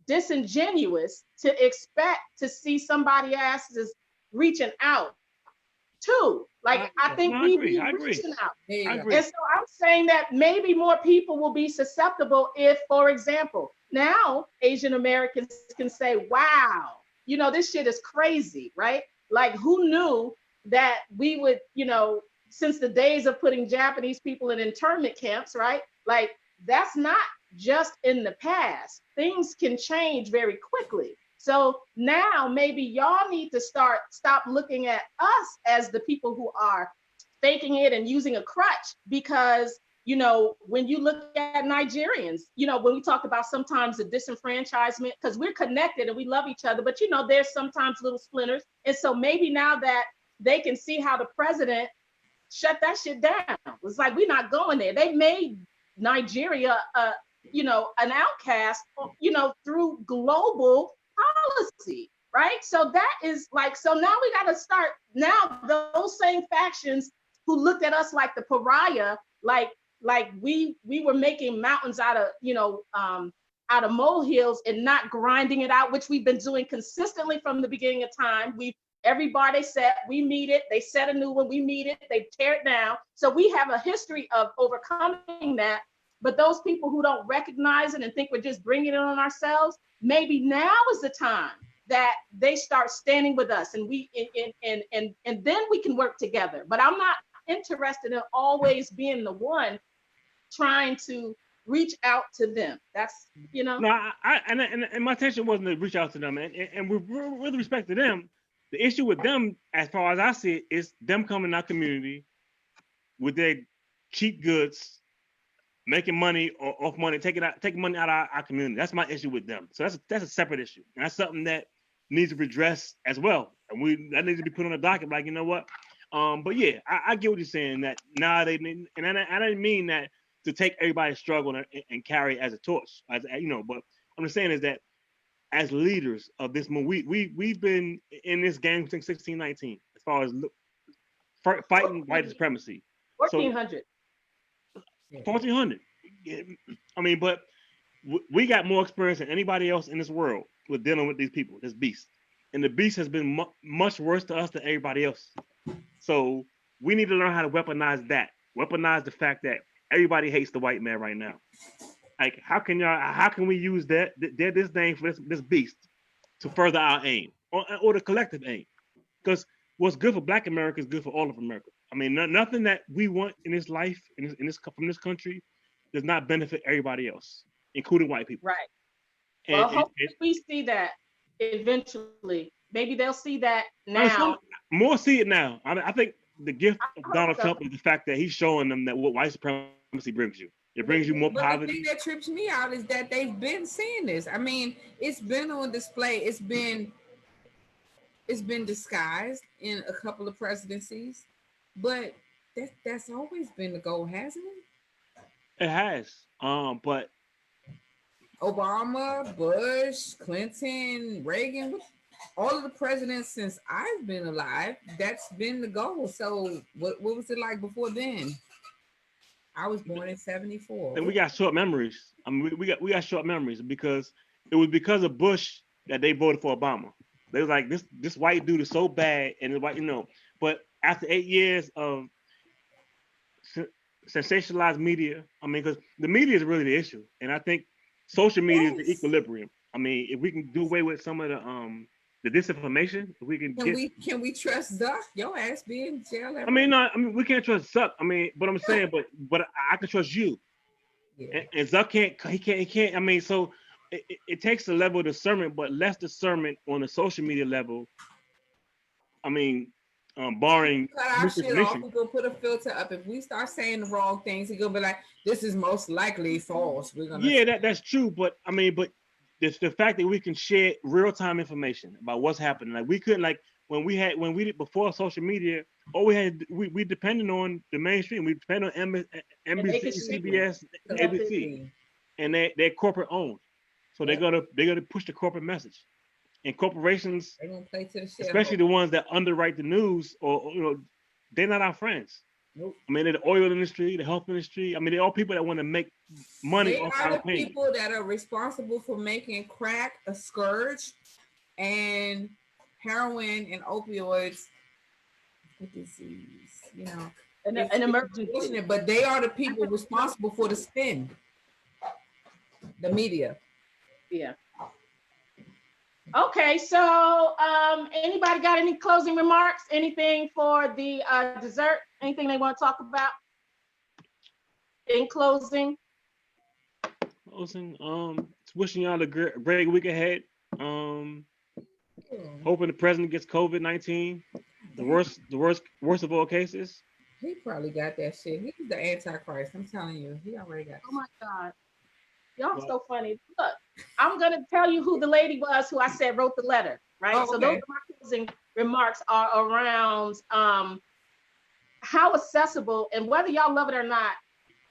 disingenuous to expect to see somebody else's reaching out too. Like, I think we be reaching out. And so I'm saying that maybe more people will be susceptible if, for example, now Asian Americans can say, wow, this shit is crazy, right? Like, who knew that we would, since the days of putting Japanese people in internment camps, right? Like, that's not just in the past. Things can change very quickly. So now maybe y'all need to stop looking at us as the people who are faking it and using a crutch, because, when you look at Nigerians, when we talk about sometimes the disenfranchisement, because we're connected and we love each other, but, there's sometimes little splinters. And so maybe now that they can see how the president shut that shit down, it's like, we're not going there. They made Nigeria, an outcast, through global policy, right? So that is like, so now we got to start, now those same factions who looked at us like the pariah, like we were making mountains out of molehills and not grinding it out, which we've been doing consistently from the beginning of time. Every bar they set, we meet it. They set a new one, we meet it. They tear it down. So we have a history of overcoming that. But those people who don't recognize it and think we're just bringing it on ourselves, maybe now is the time that they start standing with us, and and then we can work together. But I'm not interested in always being the one trying to reach out to them. That's, No, and my intention wasn't to reach out to them, and with respect to them, the issue with them, as far as I see it, is them coming in our community with their cheap goods, making money off money, taking money out of our community. That's my issue with them. So that's a separate issue. And that's something that needs to be addressed as well. And that needs to be put on the docket. Like, you know what? But yeah, I get what you're saying. That now I didn't mean that to take everybody's struggle and carry it as a torch. But what I'm saying is that as leaders of this movement, we've been in this game since 1619 as far as fighting white supremacy. 1400. 1400. I mean, but we got more experience than anybody else in this world with dealing with these people, this beast. And the beast has been much worse to us than everybody else. So we need to learn how to weaponize the fact that everybody hates the white man right now. Like, how can we use their disdain for this beast to further our aim or the collective aim? Because what's good for Black America is good for all of America. I mean, nothing that we want in this life, from this country, does not benefit everybody else, including white people. Right. Well, hopefully we see that eventually. Maybe they'll see that now. More see it now. I think the gift of Donald Trump is the fact that he's showing them that what white supremacy brings you. It brings you more poverty. The thing that trips me out is that they've been seeing this. I mean, it's been on display. It's been disguised in a couple of presidencies. But that's always been the goal, hasn't it? It has. But Obama, Bush, Clinton, Reagan, all of the presidents since I've been alive, that's been the goal. So what was it like before then? I was born in 74. And we got short memories. I mean, we got short memories because it was because of Bush that they voted for Obama. They was like, this white dude is so bad, and the white, but after 8 years of sensationalized media, I mean, because the media is really the issue, and I think social media is the equilibrium. I mean, if we can do away with some of the disinformation, if we can we trust Zuck? Your ass be in jail. We can't trust Zuck. I mean, but I'm saying, but I can trust you. And Zuck he can't. I mean, so it takes a level of discernment, but less discernment on the social media level. I mean, barring cut our shit off, we're gonna put a filter up. If we start saying the wrong things, he's gonna be like, "This is most likely false." We're gonna that's true, but I mean, but the fact that we can share real time information about what's happening, like we couldn't, like when we did before social media, all we depended on the mainstream. We depended on NBC, CBS, ABC, and they're corporate owned, so they're gonna push the corporate message. And corporations, they're gonna play to the especially the ones that underwrite the news, or they're not our friends. Nope. I mean, they're the oil industry, the health industry. I mean, they're all people that want to make money off our pain. They are the people that are responsible for making crack a scourge and heroin and opioids a disease, an emergency. But they are the people responsible for the spin, the media. Yeah. Okay, so anybody got any closing remarks? Anything for the dessert? Anything they want to talk about in closing? Wishing y'all a great week ahead. Hoping the president gets COVID-19, the worst of all cases. He probably got that shit. He's the Antichrist. I'm telling you, he already got. Oh my God. Y'all so funny. Look, I'm gonna tell you who the lady was who I said wrote the letter, right? Oh, okay. So those are my closing remarks are around how accessible, and whether y'all love it or not,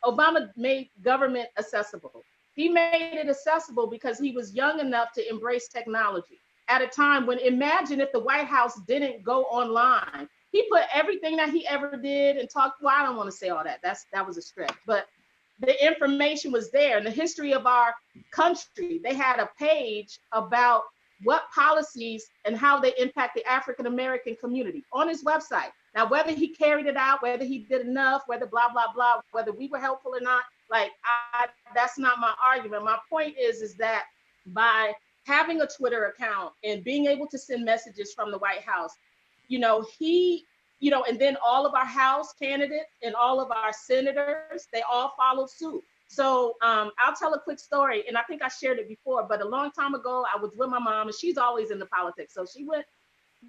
Obama made government accessible. He made it accessible because he was young enough to embrace technology at a time when, imagine if the White House didn't go online. He put everything that he ever did and talked, well, I don't want to say all that. That was a stretch, but the information was there. In the history of our country, they had a page about what policies and how they impact the African-American community on his website. Now, whether he carried it out, whether he did enough, whether blah, blah, blah, whether we were helpful or not, that's not my argument. My point is that by having a Twitter account and being able to send messages from the White House, and then all of our House candidates and all of our senators, they all followed suit. So I'll tell a quick story, and I think I shared it before, but a long time ago, I was with my mom, and she's always into politics. So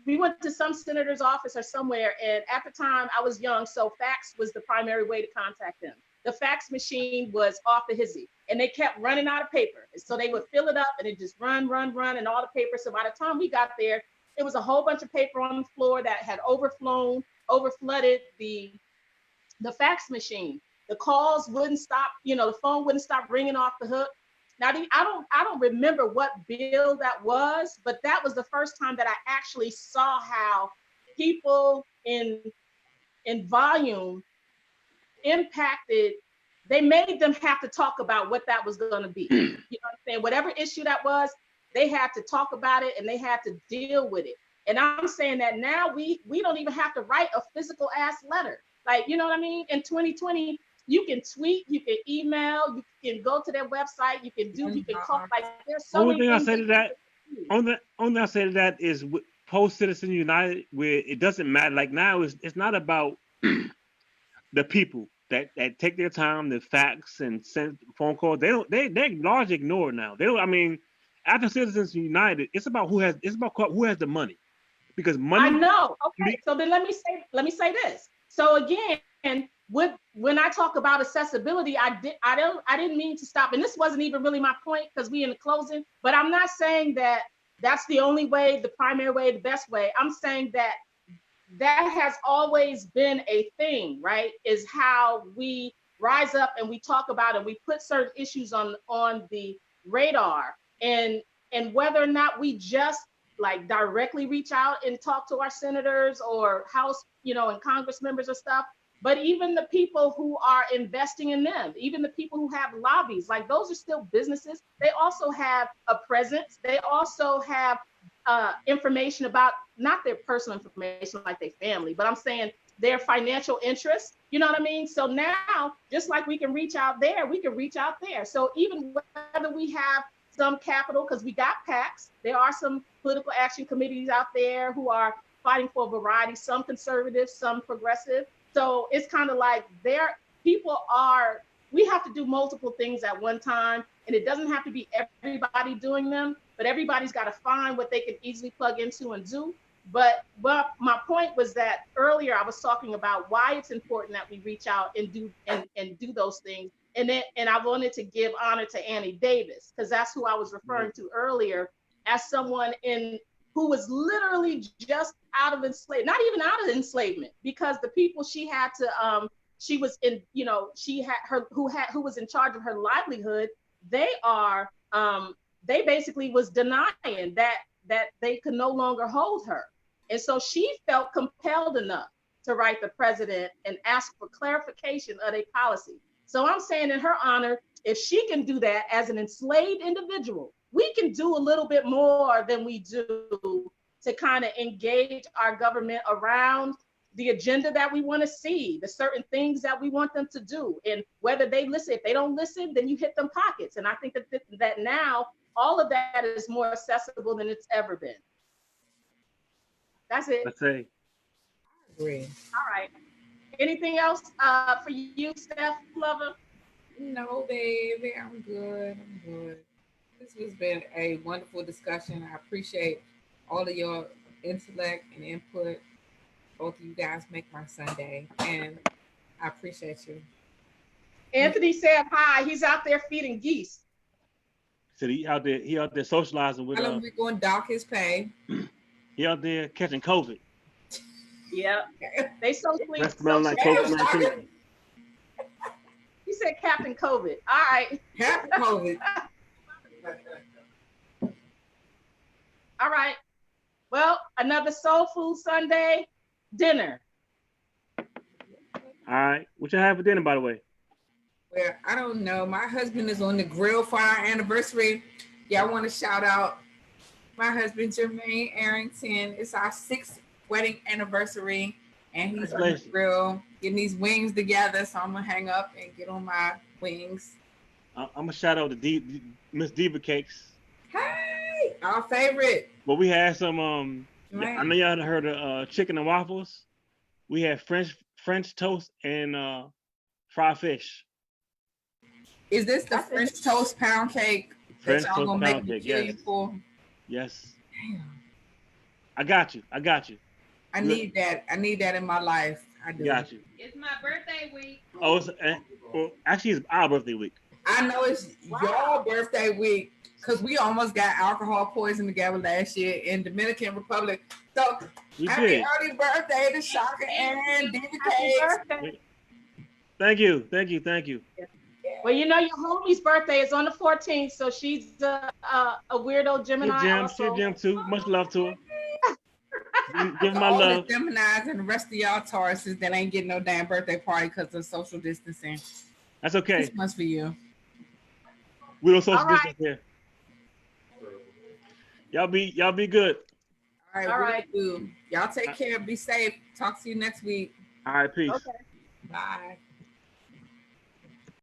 we went to some senator's office or somewhere, and at the time I was young, so fax was the primary way to contact them. The fax machine was off the hizzy, and they kept running out of paper. So they would fill it up, and it just run, and all the paper. So by the time we got there, it was a whole bunch of paper on the floor that had overflooded the fax machine. The calls wouldn't stop, the phone wouldn't stop ringing off the hook. Now, I don't remember what bill that was, but that was the first time that I actually saw how people in volume impacted. They made them have to talk about what that was going to be. You know what I'm saying? Whatever issue that was, they had to talk about it and they had to deal with it. And I'm saying that now we don't even have to write a physical ass letter. Like, you know what I mean? In 2020, you can tweet, you can email, you can go to their website, you can call. Like, there's so many things. Only thing I say to that is post Citizen United, where it doesn't matter. Like now, it's not about the people that take their time to fax and send phone calls. They're largely ignored now. They don't. I mean, after Citizens United, it's about who has the money, because money. I know. Okay, so then let me say this. So again, when I talk about accessibility, I didn't mean to stop, and this wasn't even really my point because we in the closing. But I'm not saying that that's the only way, the primary way, the best way. I'm saying that has always been a thing, right? Is how we rise up and we talk about it. We put certain issues on the radar, and whether or not we just like directly reach out and talk to our senators or House, and Congress members or stuff, but even the people who are investing in them, even the people who have lobbies, like those are still businesses. They also have a presence. They also have information about, not their personal information like their family, but I'm saying their financial interests. You know what I mean? So now, just like we can reach out there, we can reach out there. So even whether we have some capital, because we got PACs, there are some political action committees out there who are fighting for a variety, some conservative, some progressive. So it's kind of like people are, we have to do multiple things at one time, and it doesn't have to be everybody doing them, but everybody's got to find what they can easily plug into and do. But my point was that earlier I was talking about why it's important that we reach out and do those things. And I wanted to give honor to Annie Davis, because that's who I was referring to earlier as someone who was literally just out of enslavement, not even out of enslavement, because the people she had to she was in, you know, she had her who was in charge of her livelihood. They basically was denying that they could no longer hold her. And so she felt compelled enough to write the president and ask for clarification of their policy. So I'm saying in her honor, if she can do that as an enslaved individual, we can do a little bit more than we do to kind of engage our government around the agenda that we want to see, the certain things that we want them to do. And whether they listen, if they don't listen, then you hit them pockets. And I think that now all of that is more accessible than it's ever been. That's it. Let's say. Agree. All right. Anything else for you, Steph Lover? No, baby, I'm good. This has been a wonderful discussion. I appreciate all of your intellect and input. Both of you guys make my Sunday, and I appreciate you. Anthony said hi. He's out there feeding geese. So he out there socializing with. We're going to dock his pay. He out there catching COVID. Yeah, they socially. That's smelling like COVID-19. He said Captain COVID. All right. Captain COVID. All right. Well, another Soul Food Sunday dinner. All right. What you have for dinner, by the way? Well, I don't know. My husband is on the grill for our anniversary. Yeah, I want to shout out my husband, Jermaine Arrington. It's our 6th wedding anniversary, and he's on the grill getting these wings together. So I'm going to hang up and get on my wings. I'm going to shout out to Miss Diva Cakes. Hey, our favorite. But we had some, I know y'all heard of chicken and waffles. We had French toast and fried fish. Is this the French toast pound cake that y'all gonna make me kill you for? Yes. Damn. I got you. I need that. I need that in my life. I do. Got you. It's my birthday week. Oh, actually, it's our birthday week. I know it's your birthday week because we almost got alcohol poisoning together last year in Dominican Republic. So happy early birthday to Shaka and Diva Cakes. Thank you. Well, you know, your homie's birthday is on the 14th, so she's a weirdo Gemini. She's a gem too. Much love to her. Give my all love. The Geminis and the rest of y'all Tauruses that ain't getting no damn birthday party because of social distancing. That's okay. This one's for you. We don't social distance here. Y'all be good. All right. Y'all take care. Be safe. Talk to you next week. All right. Peace. Okay. Bye.